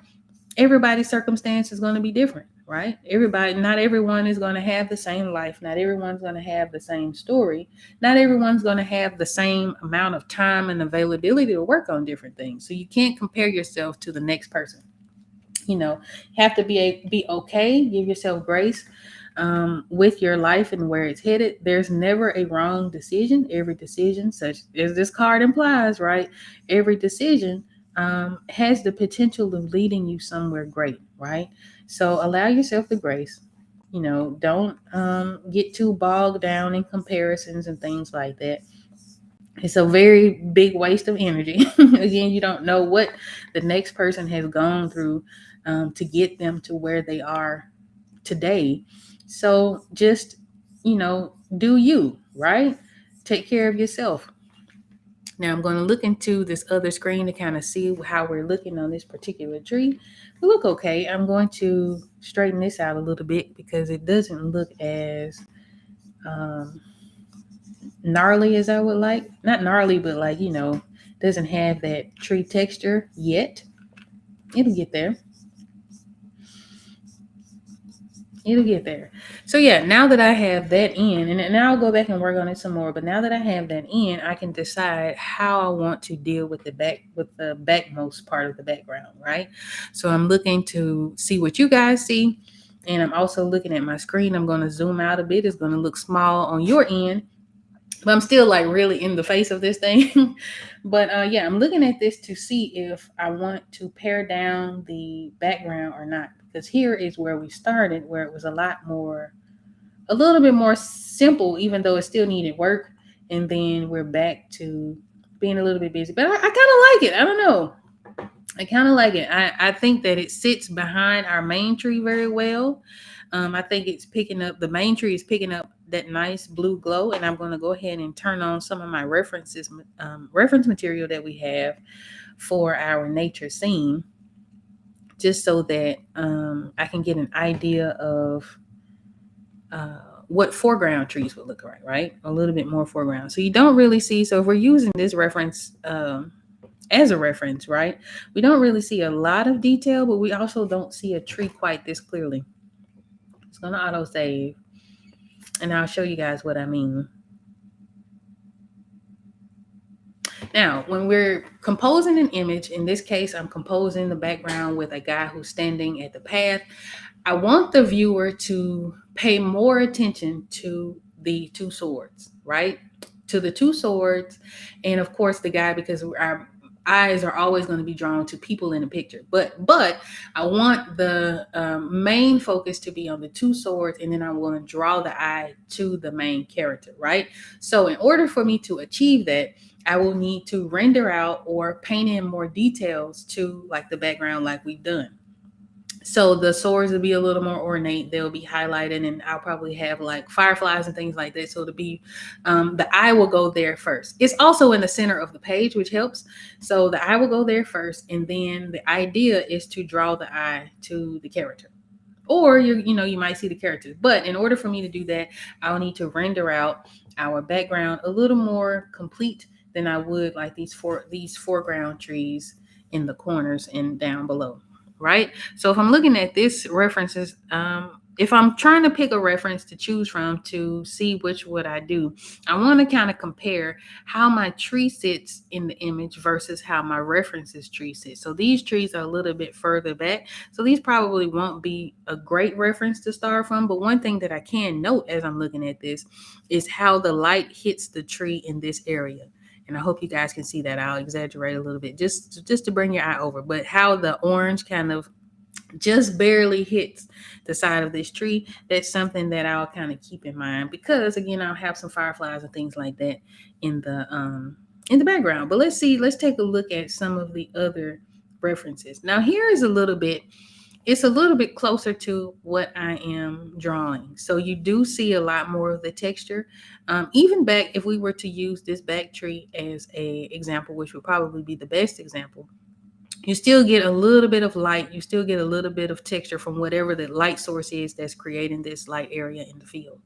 everybody's circumstance is going to be different, right? Not everyone is going to have the same life. Not everyone's going to have the same story. Not everyone's going to have the same amount of time and availability to work on different things. So you can't compare yourself to the next person. You know, have to be okay. Give yourself grace with your life and where it's headed. There's never a wrong decision. Every decision, such as this card implies, right? Every decision has the potential of leading you somewhere great, right? So allow yourself the grace. You know, don't get too bogged down in comparisons and things like that. It's a very big waste of energy. Again, you don't know what the next person has gone through to get them to where they are today. So just, do you, right? Take care of yourself. Now I'm going to look into this other screen to kind of see how we're looking on this particular tree. We look okay. I'm going to straighten this out a little bit because it doesn't look as um, gnarly as I would like. Not gnarly, but like, doesn't have that tree texture yet. It'll get there. It'll get there. So yeah, now that I have that in, and now I'll go back and work on it some more. But now that I have that in, I can decide how I want to deal with the backmost part of the background, right? So I'm looking to see what you guys see, and I'm also looking at my screen. I'm going to zoom out a bit. It's going to look small on your end, but I'm still like really in the face of this thing. But yeah, I'm looking at this to see if I want to pare down the background or not. Because here is where we started, where it was a little bit more simple, even though it still needed work. And then we're back to being a little bit busy. But I kind of like it. I don't know. I kind of like it. I think that it sits behind our main tree very well. I think the main tree is picking up that nice blue glow, and I'm going to go ahead and turn on some of my reference material that we have for our nature scene, just so that I can get an idea of what foreground trees would look like, right? A little bit more foreground. So you don't really see, so if we're using this reference as a reference, right? We don't really see a lot of detail, but we also don't see a tree quite this clearly. It's going to auto save, and I'll show you guys what I mean. Now, when we're composing an image, in this case, I'm composing the background with a guy who's standing at the path. I want the viewer to pay more attention to the two swords, right? To the two swords, and of course the guy, because our eyes are always going to be drawn to people in the picture. But I want the main focus to be on the two swords, and then I want to draw the eye to the main character, right? So in order for me to achieve that, I will need to render out or paint in more details to like the background like we've done. So the swords will be a little more ornate. They'll be highlighted, and I'll probably have like fireflies and things like that. So the eye will go there first. It's also in the center of the page, which helps. So the eye will go there first, and then the idea is to draw the eye to the character. Or you might see the characters. But in order for me to do that, I'll need to render out our background a little more complete than I would like these foreground trees in the corners and down below. Right? So if I'm looking at this references, if I'm trying to pick a reference to choose from to see which would I do, I want to kind of compare how my tree sits in the image versus how my references tree sits. So these trees are a little bit further back. So these probably won't be a great reference to start from. But one thing that I can note as I'm looking at this is how the light hits the tree in this area. And I hope you guys can see that. I'll exaggerate a little bit just to bring your eye over. But how the orange kind of just barely hits the side of this tree, that's something that I'll kind of keep in mind, because again, I'll have some fireflies and things like that in the background. But let's take a look at some of the other references. Now here is it's a little bit closer to what I am drawing. So you do see a lot more of the texture. Even back, if we were to use this back tree as a example, which would probably be the best example, you still get a little bit of light. You still get a little bit of texture from whatever the light source is that's creating this light area in the field.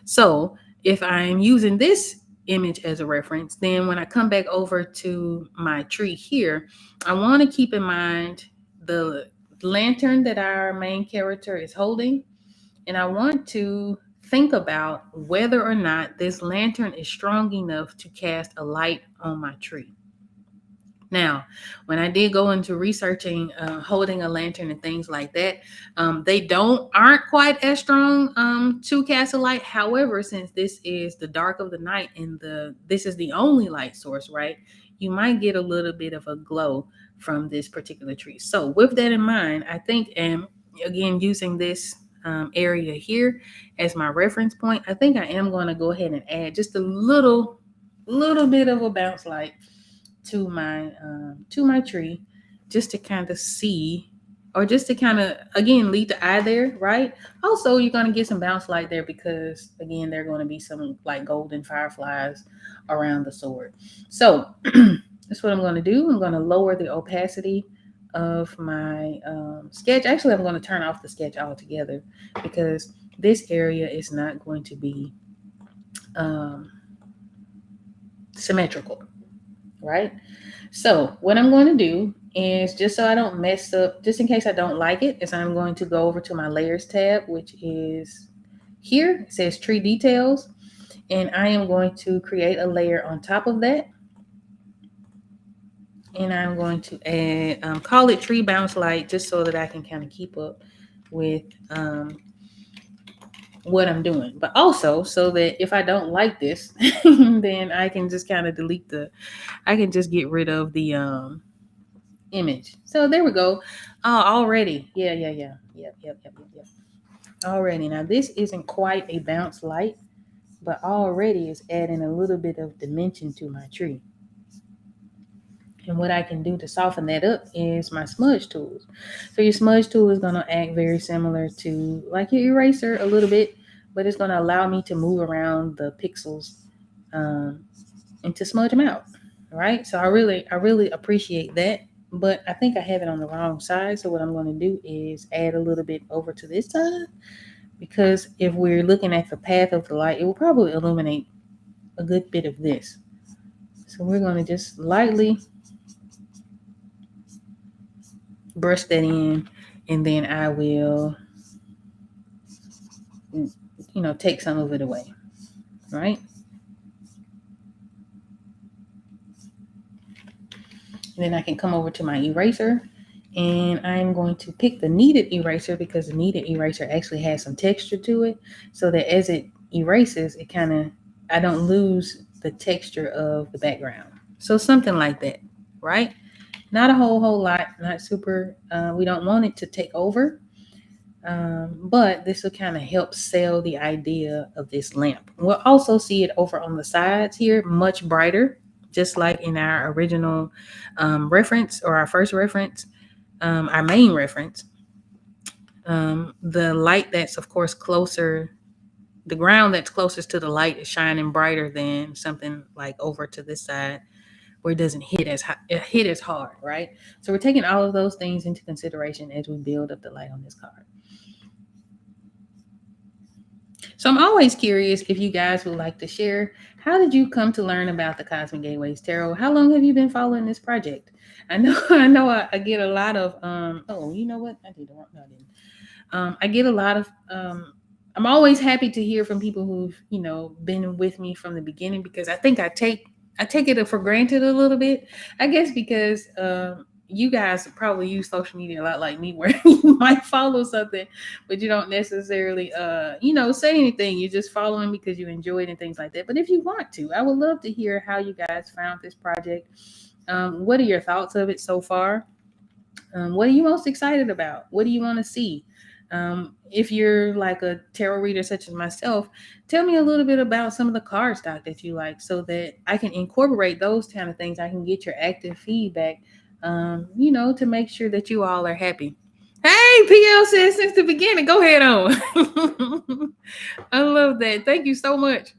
So if I'm using this image as a reference. Then when I come back over to my tree here, I want to keep in mind the lantern that our main character is holding, and I want to think about whether or not this lantern is strong enough to cast a light on my tree. Now, when I did go into researching holding a lantern and things like that, they don't aren't quite as strong to cast a light. However, since this is the dark of the night and the this is the only light source, right? You might get a little bit of a glow from this particular tree. So, with that in mind, I think, and again using this area here as my reference point, I think I am going to go ahead and add just a little bit of a bounce light to my tree, just to kind of see, or just to kind of again lead the eye there, right? Also, you're going to get some bounce light there because again there are going to be some like golden fireflies around the sword. So that's what I'm going to do. I'm going to lower the opacity of my sketch. Actually, I'm going to turn off the sketch altogether because this area is not going to be um, symmetrical, right? So what I'm going to do is, just so I don't mess up, just in case I don't like it, is I'm going to go over to my layers tab, which is here. It says tree details, and I am going to create a layer on top of that. And I'm going to add, call it tree bounce light, just so that I can kind of keep up with what I'm doing. But also so that if I don't like this, then I can just kind of I can just get rid of the image. So there we go. Already. Yeah. Yep. Already. Now this isn't quite a bounce light, but already is adding a little bit of dimension to my tree. And what I can do to soften that up is my smudge tools. So your smudge tool is going to act very similar to like your eraser a little bit, but it's going to allow me to move around the pixels um, and to smudge them out. All right. So I really appreciate that. But I think I have it on the wrong side. So what I'm going to do is add a little bit over to this side, because if we're looking at the path of the light, it will probably illuminate a good bit of this. So we're going to just lightly brush that in, and then I will, take some of it away, right? And then I can come over to my eraser, and I'm going to pick the kneaded eraser because the kneaded eraser actually has some texture to it, so that as it erases, I don't lose the texture of the background. So something like that, right? Not a whole lot, not super. We don't want it to take over, but this will kind of help sell the idea of this lamp. We'll also see it over on the sides here, much brighter, just like in our original reference, or our first reference, our main reference. The light that's, of course, closer, the ground that's closest to the light is shining brighter than something like over to this side where it doesn't hit as hard, right? So we're taking all of those things into consideration as we build up the light on this card. So I'm always curious if you guys would like to share, how did you come to learn about the Cosmic Gateways Tarot? How long have you been following this project? I know I get a lot of oh, you know what? I did no, I didn't. I get a lot of I'm always happy to hear from people who've, been with me from the beginning, because I think I take it for granted a little bit. I guess because you guys probably use social media a lot like me, where you might follow something, but you don't necessarily, say anything. You're just following because you enjoy it and things like that. But if you want to, I would love to hear how you guys found this project. What are your thoughts of it so far? What are you most excited about? What do you want to see? If you're like a tarot reader such as myself, tell me a little bit about some of the card stock that you like, so that I can incorporate those kind of things. I can get your active feedback, to make sure that you all are happy. Hey, PL says since the beginning. Go ahead on. I love that. Thank you so much.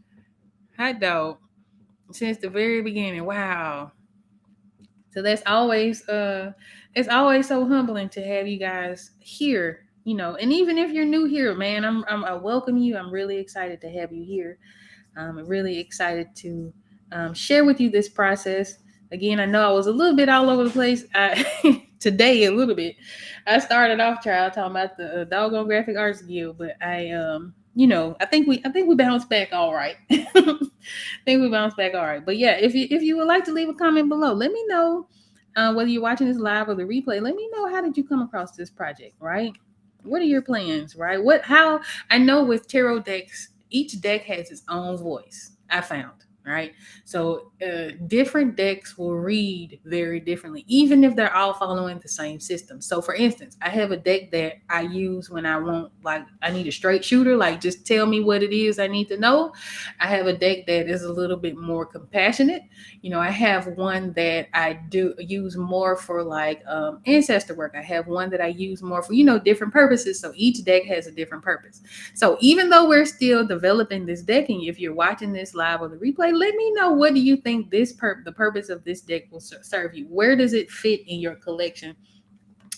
Hot dog. Since the very beginning. Wow. So that's always it's always so humbling to have you guys here, and even if you're new here, man, I welcome you. I'm really excited to have you here. I'm really excited to share with you this process. Again, I know I was a little bit all over the place today, a little bit. I started off child talking about the doggone graphic arts guild, but I think we bounced back all right. I think we bounced back all right. But yeah, if you would like to leave a comment below, let me know whether you're watching this live or the replay. Let me know, how did you come across this project, right? What are your plans, right? How I know with tarot decks, each deck has its own voice. I found, right? So different decks will read very differently, even if they're all following the same system. So for instance, I have a deck that I use when I want, like, I need a straight shooter, like just tell me what it is I need to know. I have a deck that is a little bit more compassionate. I have one that I do use more for like ancestor work. I have one that I use more for, different purposes. So each deck has a different purpose. So even though we're still developing this decking, if you're watching this live or the replay, let me know, what do you think the purpose of this deck will serve you? Where does it fit in your collection?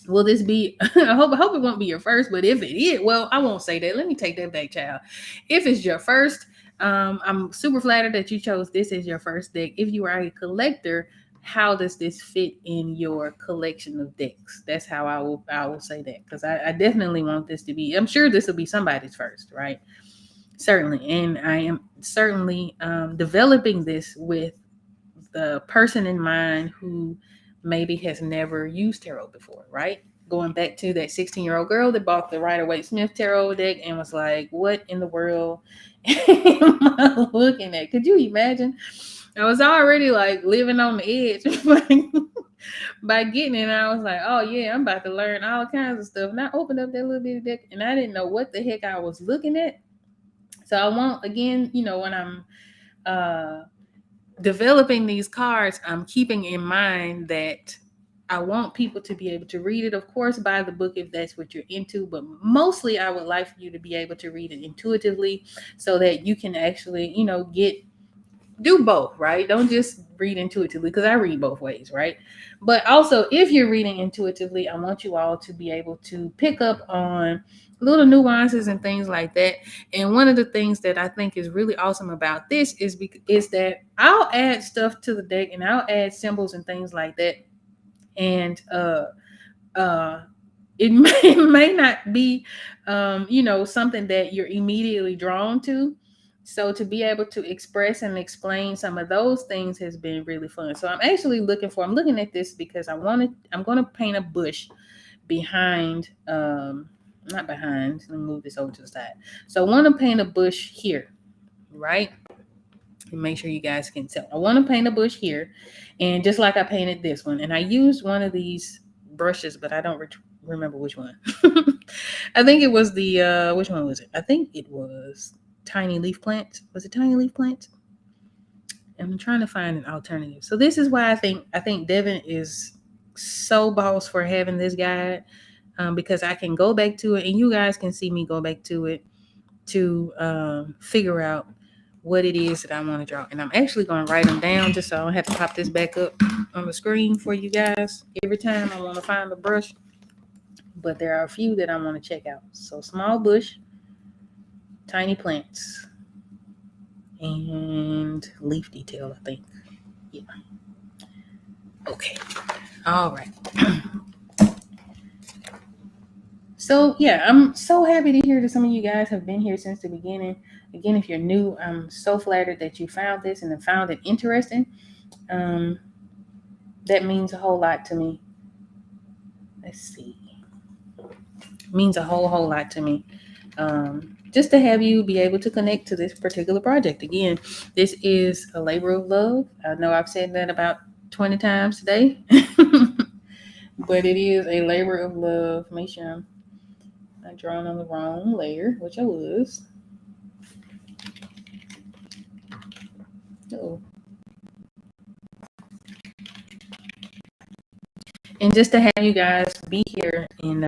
Will this be I hope it won't be your first, but if it is, well, I won't say that. Let me take that back, child. If it's your first, I'm super flattered that you chose this as your first deck. If you are a collector, how does this fit in your collection of decks? That's how I will say that, because I definitely want this to be, I'm sure this will be somebody's first, right? Certainly. And I am certainly developing this with the person in mind who maybe has never used tarot before, right? Going back to that 16-year-old girl that bought the Rider-Waite-Smith tarot deck and was like, what in the world am I looking at? Could you imagine? I was already like living on the edge by getting it. And I was like, oh yeah, I'm about to learn all kinds of stuff. And I opened up that little bitty deck and I didn't know what the heck I was looking at. So I want, again, when I'm developing these cards, I'm keeping in mind that I want people to be able to read it. Of course, buy the book if that's what you're into, but mostly I would like for you to be able to read it intuitively so that you can actually, do both, right? Don't just read intuitively, because I read both ways, right? But also, if you're reading intuitively, I want you all to be able to pick up on little nuances and things like that. And one of the things that I think is really awesome about this is that I'll add stuff to the deck and I'll add symbols and things like that. And uh it may not be something that you're immediately drawn to. So to be able to express and explain some of those things has been really fun. So I'm looking at this because I'm going to paint a bush behind, not behind, let me move this over to the side. So I want to paint a bush here, right? And make sure you guys can tell. I want to paint a bush here, and just like I painted this one, and I used one of these brushes, but I don't remember which one. I think it was the which one was it? I think it was Tiny Leaf Plant. Was it Tiny Leaf Plant? I'm trying to find an alternative. So this is why I think Devin is so boss for having this guide, because I can go back to it, and you guys can see me go back to it to figure out what it is that I want to draw. And I'm actually going to write them down just so I don't have to pop this back up on the screen for you guys every time I want to find the brush. But there are a few that I want to check out. So small bush, tiny plants, and leaf detail, I think. Yeah. Okay. All right. So yeah, I'm so happy to hear that some of you guys have been here since the beginning. Again, if you're new, I'm so flattered that you found this and have found it interesting. That means a whole lot to me. Let's see. It means a whole lot to me. Just to have you be able to connect to this particular project. Again, this is a labor of love. I know I've said that about 20 times today, but it is a labor of love. Make sure I'm not drawing on the wrong layer, which I was. Oh. And just to have you guys be here and,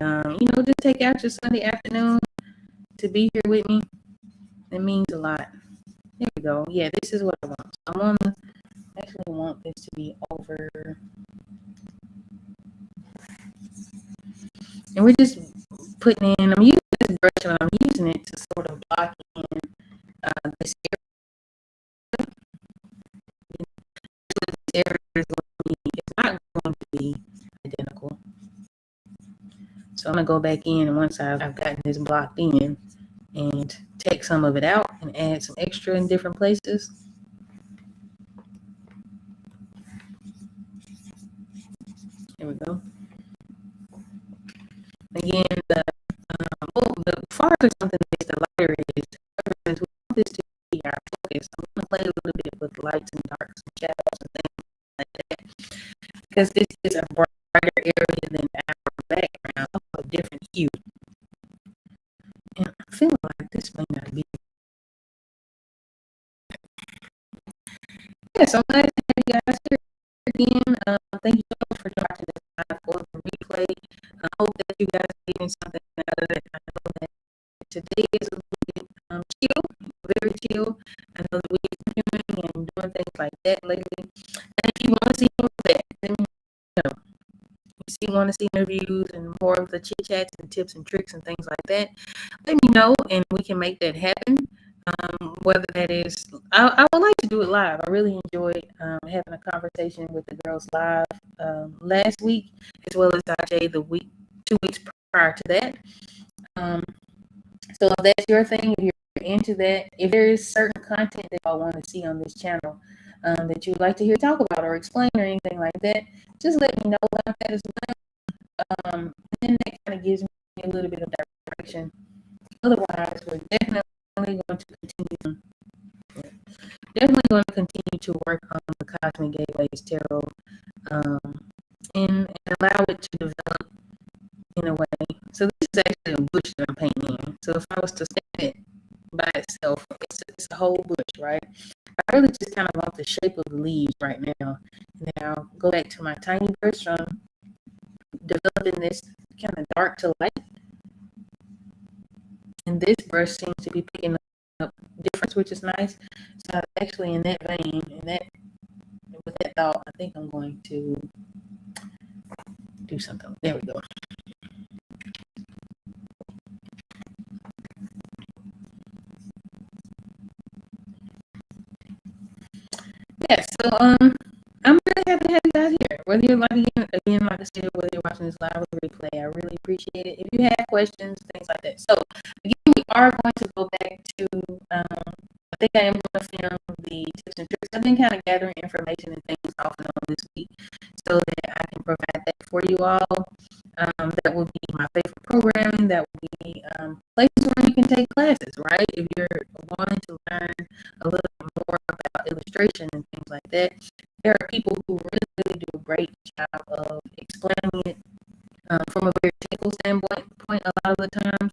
just take out your Sunday afternoon to be here with me, it means a lot. There we go. Yeah, this is what I want. I actually want this to be over. And we're just putting in, I'm using this brush and I'm using it to sort of block in this area be identical. So I'm gonna go back in, and once I've gotten this blocked in, and take some of it out and add some extra in different places. Here we go. Again, the far as something is, the lighter it is. Since we want this to be our focus, I'm gonna play a little bit with lights and darks and shadows and things like that, because this is a brighter area than our background, a different hue. And I'm feeling like this may not be. Yeah, so I'm glad to have you guys here again. Thank you so much for watching this live or the replay. I hope that you guys are getting something out of it. I know that today is a little bit chill, very chill. I know that we've been doing and doing things like that lately. And if you want to see more of that, let me know. If you want to see interviews and more of the chit chats and tips and tricks and things like that, let me know and we can make that happen. Whether that is, I would like to do it live. I really enjoyed having a conversation with the girls live last week, as well as IJ the 2 weeks prior to that. So if that's your thing, if you're into that, if there is certain content that I want to see on this channel that you'd like to hear talk about or explain or anything like that, just let me know about that as well. And then that kind of gives me a little bit of direction. Otherwise, we're definitely going to continue to work on the Cosmic Gateways Tarot and allow it to develop in a way. So this is actually a bush that I'm painting in. So if I was to stand it by itself, it's a whole bush, right? I really just kind of want the shape of the leaves right now. Now go back to my tiny brush from developing this kind of dark to light. And this brush seems to be picking up difference, which is nice. So actually in that vein, with that thought, I think I'm going to do something. There we go. Yeah, so I'm really happy to have you guys here. Whether you're like like I said, whether you're watching this live or replay, I really appreciate it. If you have questions, things like that. So again, we are going to go back to I think I am going to film the tips and tricks. I've been kind of gathering information and things off and on this week so that I can provide that for you all. That will be my favorite programming. That will be places where you can take classes, right? If you're wanting to learn a little bit more about illustration and things like that, there are people who really do a great job of explaining it from a very technical standpoint a lot of the time.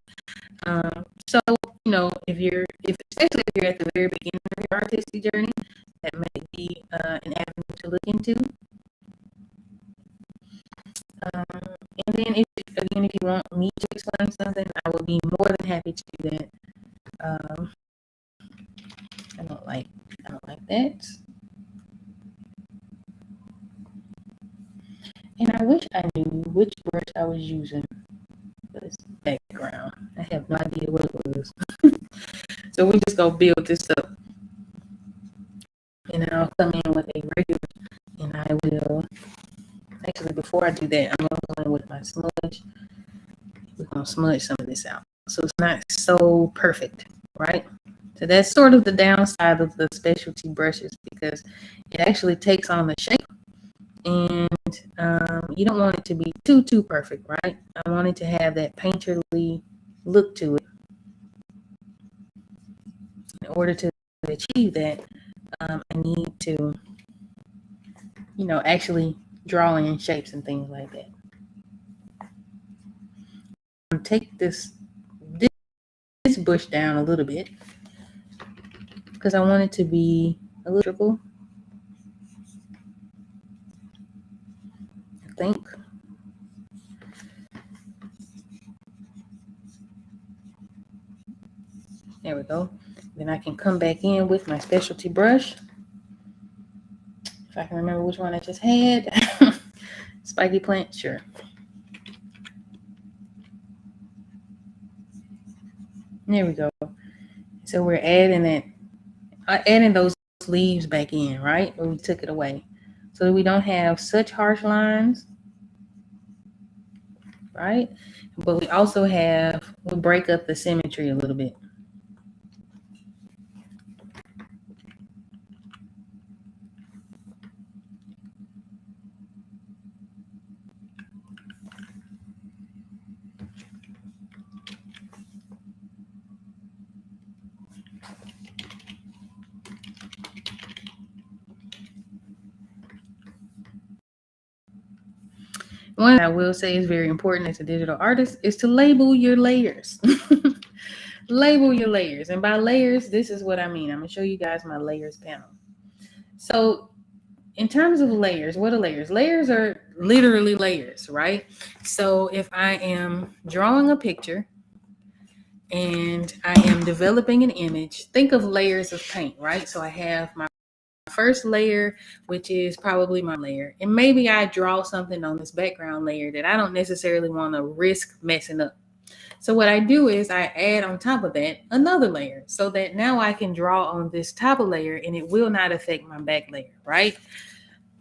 So especially if you're at the very beginning of your artistic journey, that may be an avenue to look into. And then if you want me to explain something, I will be more than happy to do that. I don't like that. And I wish I knew which brush I was using for this background. I have no idea what it was. So we just gonna build this up. And I'll come in with a regular, and I will, actually before I do that, I'm gonna go in with my smudge. We're gonna smudge some of this out. So it's not so perfect, right? So that's sort of the downside of the specialty brushes, because it actually takes on the shape, and you don't want it to be too perfect, right? I want it to have that painterly look to it. In order to achieve that, I need to, actually draw in shapes and things like that. Take this bush down a little bit because I want it to be a little triple. I think. There we go. Then I can come back in with my specialty brush. If I can remember which one I just had. Spiky plant, sure. There we go. So we're adding those leaves back in, right? Where we took it away. So that we don't have such harsh lines right? But we break up the symmetry a little bit. One thing I will say is very important as a digital artist is to label your layers. Label your layers. And by layers, this is what I mean. I'm going to show you guys my layers panel. So, in terms of layers, what are layers? Layers are literally layers, right? So, if I am drawing a picture and I am developing an image, think of layers of paint, right? So, I have my first layer, which is probably my layer. And maybe I draw something on this background layer that I don't necessarily want to risk messing up. So what I do is I add on top of that another layer so that now I can draw on this top layer and it will not affect my back layer, right?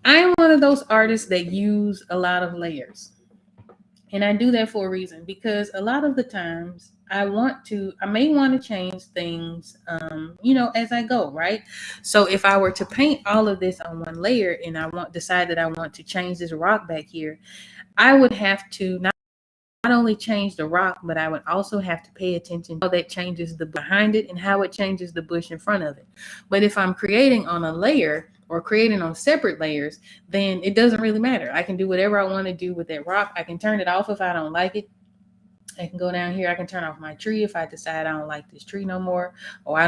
I am one of those artists that use a lot of layers. And I do that for a reason because a lot of the times I may want to change things, as I go, right? So if I were to paint all of this on one layer and decide that I want to change this rock back here, I would have to not only change the rock, but I would also have to pay attention to how that changes the behind it and how it changes the bush in front of it. But if I'm creating on a layer or creating on separate layers, then it doesn't really matter. I can do whatever I want to do with that rock. I can turn it off if I don't like it. I can go down here. I can turn off my tree if I decide I don't like this tree no more, or I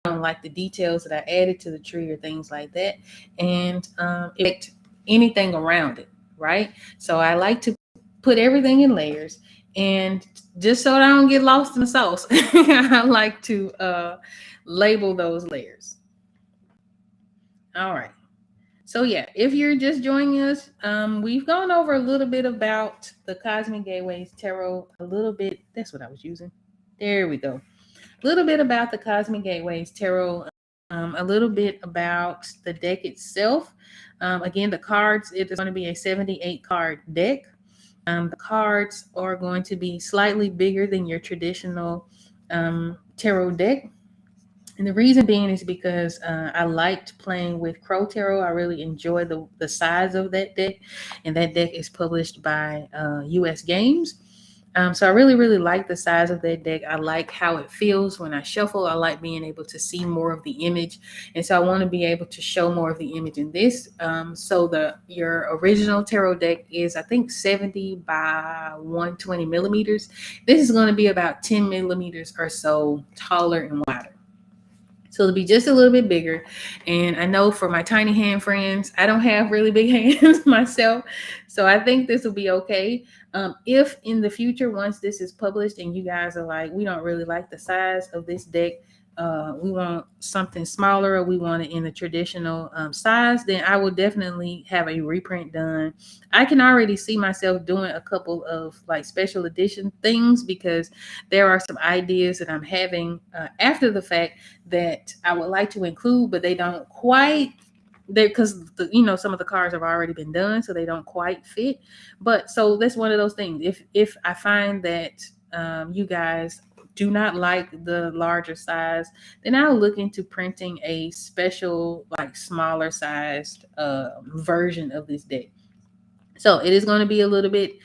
don't like the details that I added to the tree or things like that, and affect anything around it, right? So I like to put everything in layers, and just so that I don't get lost in the sauce, I like to label those layers. All right. So yeah, if you're just joining us, we've gone over a little bit about the Cosmic Gateways Tarot. A little bit. That's what I was using. There we go. A little bit about the Cosmic Gateways Tarot, a little bit about the deck itself. Again, the cards, it is going to be a 78 card deck. The cards are going to be slightly bigger than your traditional tarot deck. And the reason being is because I liked playing with Crow Tarot. I really enjoy the size of that deck. And that deck is published by US Games. So I really, really like the size of that deck. I like how it feels when I shuffle. I like being able to see more of the image. And so I want to be able to show more of the image in this. So your original tarot deck is, I think, 70 by 120 millimeters. This is going to be about 10 millimeters or so taller and wider. So it'll be just a little bit bigger. And I know for my tiny hand friends, I don't have really big hands myself. So I think this will be okay. If in the future, once this is published and you guys are like, we don't really like the size of this deck, we want something smaller, or we want it in the traditional size, then I will definitely have a reprint done. I can already see myself doing a couple of like special edition things because there are some ideas that I'm having after the fact that I would like to include, but they don't quite there because some of the cards have already been done, so they don't quite fit. But so that's one of those things. If I find that you guys do not like the larger size, then I'll look into printing a special, like smaller sized version of this deck. So it is going to be a little bit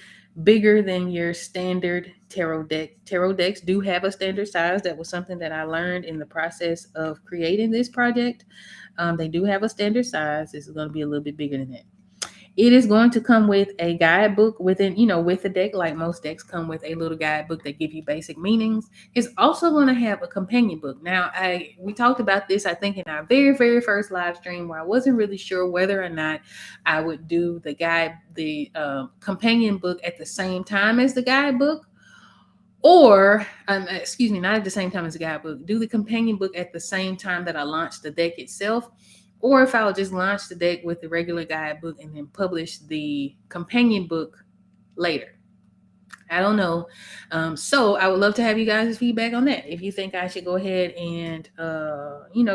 bigger than your standard tarot deck. Tarot decks do have a standard size. That was something that I learned in the process of creating this project. They do have a standard size. This is going to be a little bit bigger than that. It is going to come with a guidebook with the deck, like most decks come with a little guidebook that give you basic meanings. It's also going to have a companion book. Now, we talked about this, I think, in our very, very first live stream where I wasn't really sure whether or not I would do the companion book at the same time as the guidebook, or excuse me, not at the same time as the guidebook, do the companion book at the same time that I launched the deck itself, or if I'll just launch the deck with the regular guidebook and then publish the companion book later. I don't know. So I would love to have you guys' feedback on that. If you think I should go ahead and,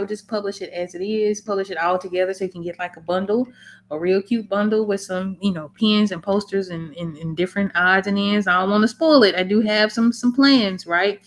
just publish it as it is, publish it all together so you can get like a bundle, a real cute bundle with some, pins and posters and different odds and ends. I don't want to spoil it. I do have some plans, right?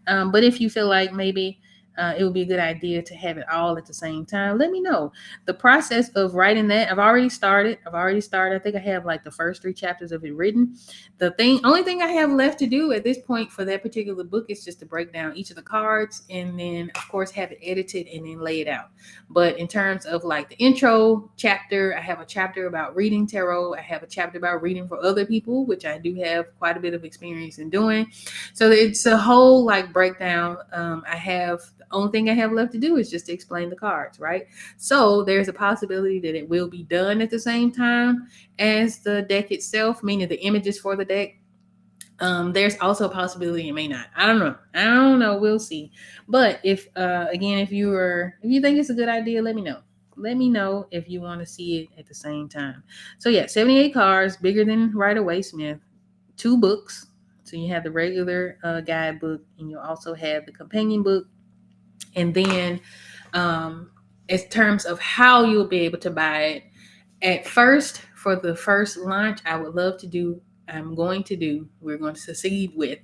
But if you feel like maybe it would be a good idea to have it all at the same time, let me know. The process of writing that, I've already started. I think I have like the first 3 chapters of it written. Only thing I have left to do at this point for that particular book is just to break down each of the cards and then of course have it edited and then lay it out. But in terms of like the intro chapter, I have a chapter about reading tarot. I have a chapter about reading for other people, which I do have quite a bit of experience in doing. So it's a whole like breakdown. The only thing I have left to do is just to explain the cards, right? So there's a possibility that it will be done at the same time as the deck itself, meaning the images for the deck. There's also a possibility it may not. I don't know. I don't know. We'll see. But if again, if you think it's a good idea, let me know. Let me know if you want to see it at the same time. So yeah, 78 cards, bigger than Rider Waite Smith. 2 books. So you have the regular guidebook, and you also have the companion book. And then, in terms of how you'll be able to buy it, at first, for the first launch, we're going to succeed with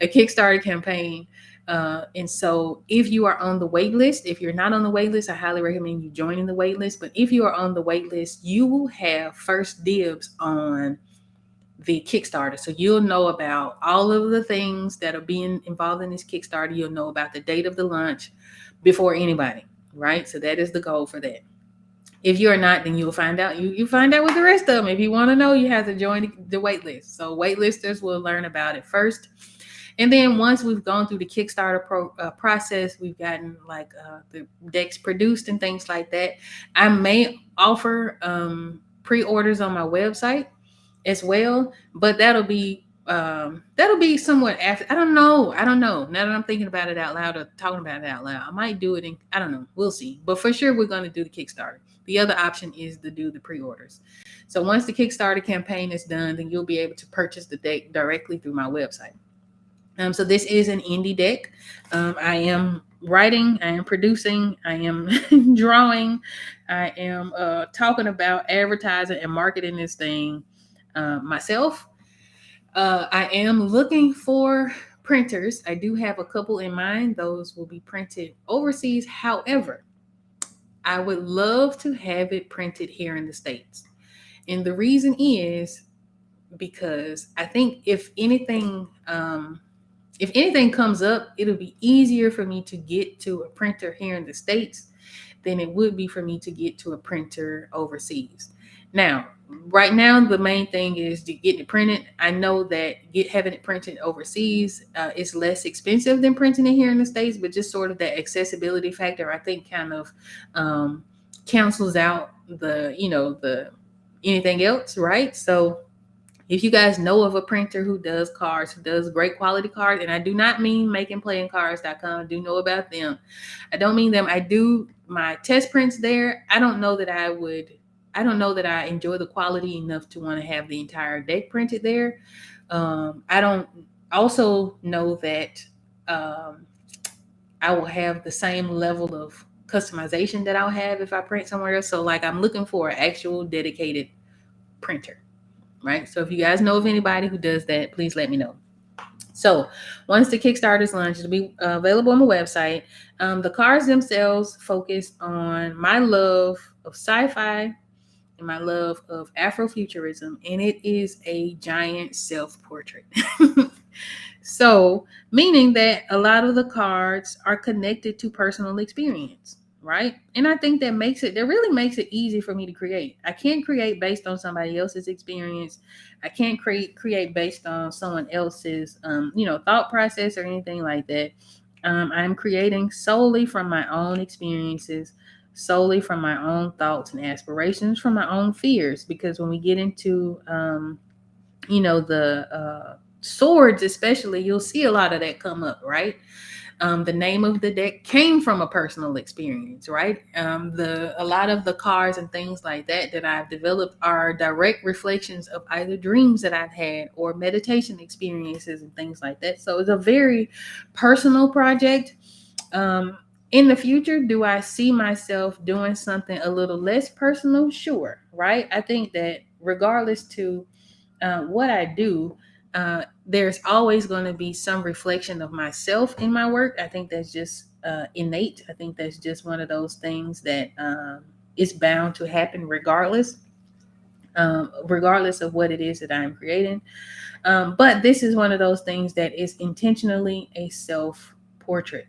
a Kickstarter campaign. And so if you are on the wait list, if you're not on the wait list, I highly recommend you joining the wait list. But if you are on the wait list, you will have first dibs on the Kickstarter. So you'll know about all of the things that are being involved in this Kickstarter. You'll know about the date of the launch before anybody, right? So that is the goal for that. If you're not, then you'll find out. You find out with the rest of them. If you want to know, you have to join the wait list. So waitlisters will learn about it first. And then once we've gone through the Kickstarter process, we've gotten like the decks produced and things like that. I may offer pre-orders on my website as well, but that'll be somewhat after. I don't know. Now that I'm thinking about it out loud or talking about it out loud, I might do it. I don't know. We'll see. But for sure, we're going to do the Kickstarter. The other option is to do the pre-orders. So once the Kickstarter campaign is done, then you'll be able to purchase the deck directly through my website. So this is an indie deck. I am writing, I am producing, I am drawing, I am talking about advertising and marketing this thing myself. I am looking for printers. I do have a couple in mind. Those will be printed overseas. However, I would love to have it printed here in the States. And the reason is because I think if anything comes up, it'll be easier for me to get to a printer here in the States than it would be for me to get to a printer overseas. Now, right now, the main thing is to get it printed. I know that having it printed overseas is less expensive than printing it here in the States, but just sort of that accessibility factor, I think, kind of cancels out the anything else, right? So if you guys know of a printer who does cards, who does great quality cards, and I do not mean makingplayingcards.com, I do know about them. I don't mean them. I do my test prints there. I don't know that I enjoy the quality enough to want to have the entire deck printed there. I don't also know that I will have the same level of customization that I'll have if I print somewhere else. So like I'm looking for an actual dedicated printer. Right. So if you guys know of anybody who does that, please let me know. So once the Kickstarter is launched, it'll be available on the website. The cards themselves focus on my love of sci-fi and my love of Afrofuturism, and it is a giant self-portrait. So meaning that a lot of the cards are connected to personal experience, right? And I think that really makes it easy for me to create. I can't create based on somebody else's experience. I can't create based on someone else's, thought process or anything like that. I'm creating solely from my own experiences, solely from my own thoughts and aspirations, from my own fears. Because when we get into, the swords, especially, you'll see a lot of that come up, right? The name of the deck came from a personal experience, right? A lot of the cards and things like that I've developed are direct reflections of either dreams that I've had or meditation experiences and things like that. So it's a very personal project. Um, in the future, do I see myself doing something a little less personal? Sure, right? I think that regardless to what I do, there's always going to be some reflection of myself in my work. I think that's just innate. I think that's just one of those things that is bound to happen regardless of what it is that I'm creating. But this is one of those things that is intentionally a self portrait.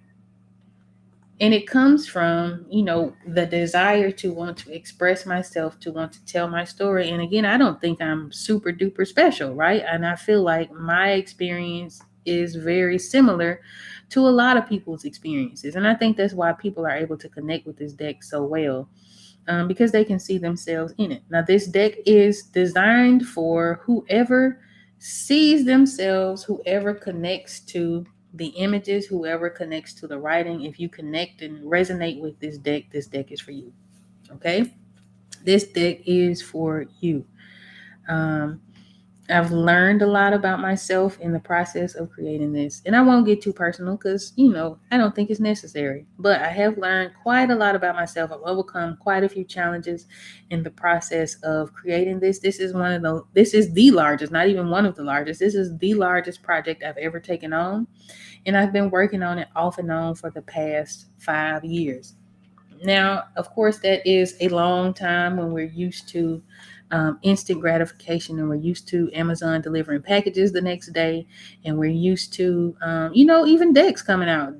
And it comes from, the desire to want to express myself, to want to tell my story. And again, I don't think I'm super duper special, right? And I feel like my experience is very similar to a lot of people's experiences. And I think that's why people are able to connect with this deck so well, because they can see themselves in it. Now, this deck is designed for whoever sees themselves, whoever connects to the images, whoever connects to the writing. If you connect and resonate with this deck is for you. Okay? This deck is for you. Um, I've learned a lot about myself in the process of creating this. And I won't get too personal because, I don't think it's necessary. But I have learned quite a lot about myself. I've overcome quite a few challenges in the process of creating this. This is the largest, not even one of the largest. This is the largest project I've ever taken on. And I've been working on it off and on for the past 5 years. Now, of course, that is a long time when we're used to instant gratification, and we're used to Amazon delivering packages the next day, and we're used to, even decks coming out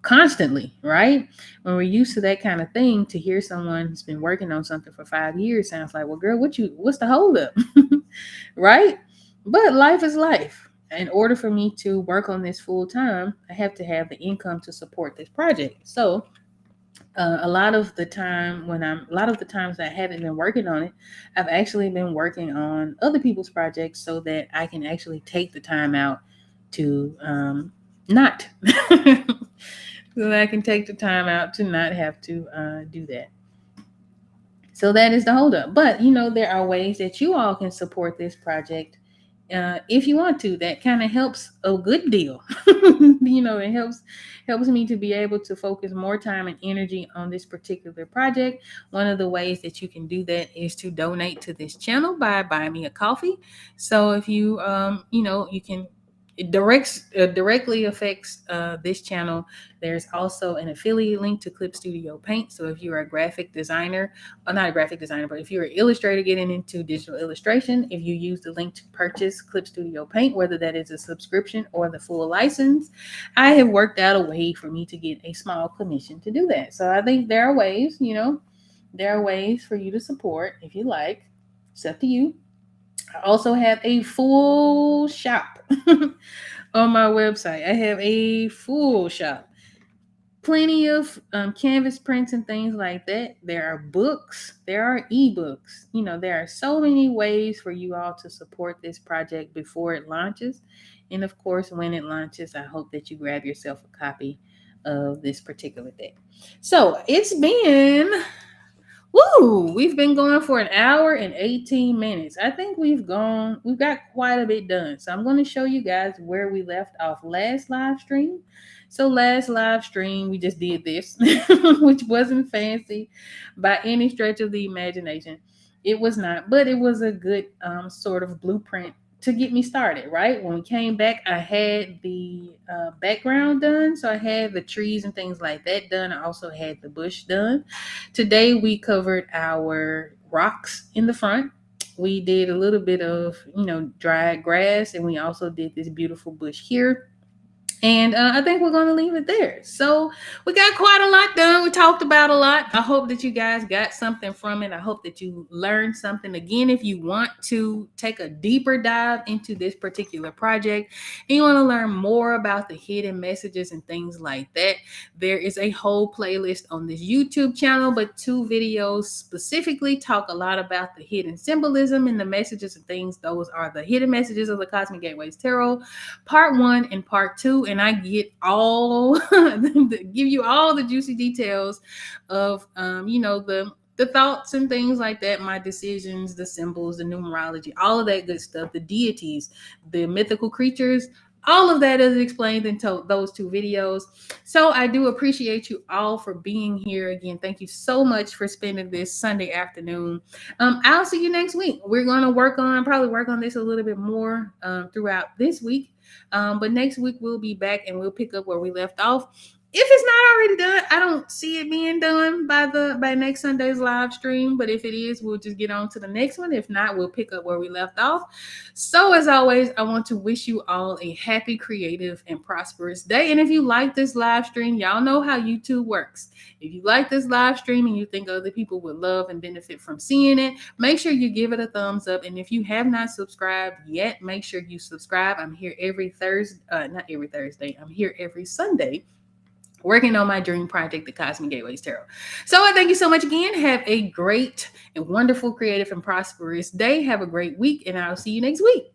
constantly, right? When we're used to that kind of thing, to hear someone who's been working on something for 5 years sounds like, well, girl, what's the holdup, right? But life is life. In order for me to work on this full time, I have to have the income to support this project. So a lot of the times that I haven't been working on it, I've actually been working on other people's projects so that I can actually take the time out to not so that I can take the time out to not have to do that. So that is the holdup. But there are ways that you all can support this project if you want to. That kind of helps a good deal. It helps me to be able to focus more time and energy on this particular project. One of the ways that you can do that is to donate to this channel by buying me a coffee. So if you can, directly affects this channel. There's also an affiliate link to Clip Studio Paint. So if you're a graphic designer, or not a graphic designer, but if you're an illustrator getting into digital illustration, if you use the link to purchase Clip Studio Paint, whether that is a subscription or the full license, I have worked out a way for me to get a small commission to do that. So I think there are ways, there are ways for you to support if you like. It's up to you. I also have a full shop on my website. I have a full shop. Plenty of canvas prints and things like that. There are books. There are ebooks. There are so many ways for you all to support this project before it launches. And of course, when it launches, I hope that you grab yourself a copy of this particular deck. So it's been we've been going for an hour and 18 minutes. I think we've got quite a bit done. So I'm going to show you guys where we left off last live stream. So last live stream, we just did this, which wasn't fancy by any stretch of the imagination. It was not, but it was a good sort of blueprint to get me started, right? When we came back, I had the background done. So I had the trees and things like that done. I also had the bush done. Today we covered our rocks in the front. We did a little bit of, dried grass, and we also did this beautiful bush here. And I think we're going to leave it there. So we got quite a lot done. We talked about a lot. I hope that you guys got something from it. I hope that you learned something. Again, if you want to take a deeper dive into this particular project and you want to learn more about the hidden messages and things like that, there is a whole playlist on this YouTube channel, but 2 videos specifically talk a lot about the hidden symbolism and the messages and things. Those are the hidden messages of the Cosmic Gateways Tarot, part 1 and part 2. And and I get all give you all the juicy details of the thoughts and things like that, my decisions, the symbols, the numerology, all of that good stuff, the deities, the mythical creatures, all of that is explained in those two videos. So I do appreciate you all for being here again. Thank you so much for spending this Sunday afternoon. I'll see you next week. We're going to probably work on this a little bit more throughout this week. But next week we'll be back and we'll pick up where we left off. If it's not already done, I don't see it being done by next Sunday's live stream. But if it is, we'll just get on to the next one. If not, we'll pick up where we left off. So as always, I want to wish you all a happy, creative, and prosperous day. And if you like this live stream, y'all know how YouTube works. If you like this live stream and you think other people would love and benefit from seeing it, make sure you give it a thumbs up. And if you have not subscribed yet, make sure you subscribe. I'm here every Thursday, not every Thursday. I'm here every Sunday, working on my dream project, the Cosmic Gateways Tarot. So I thank you so much again. Have a great and wonderful, creative, and prosperous day. Have a great week, and I'll see you next week.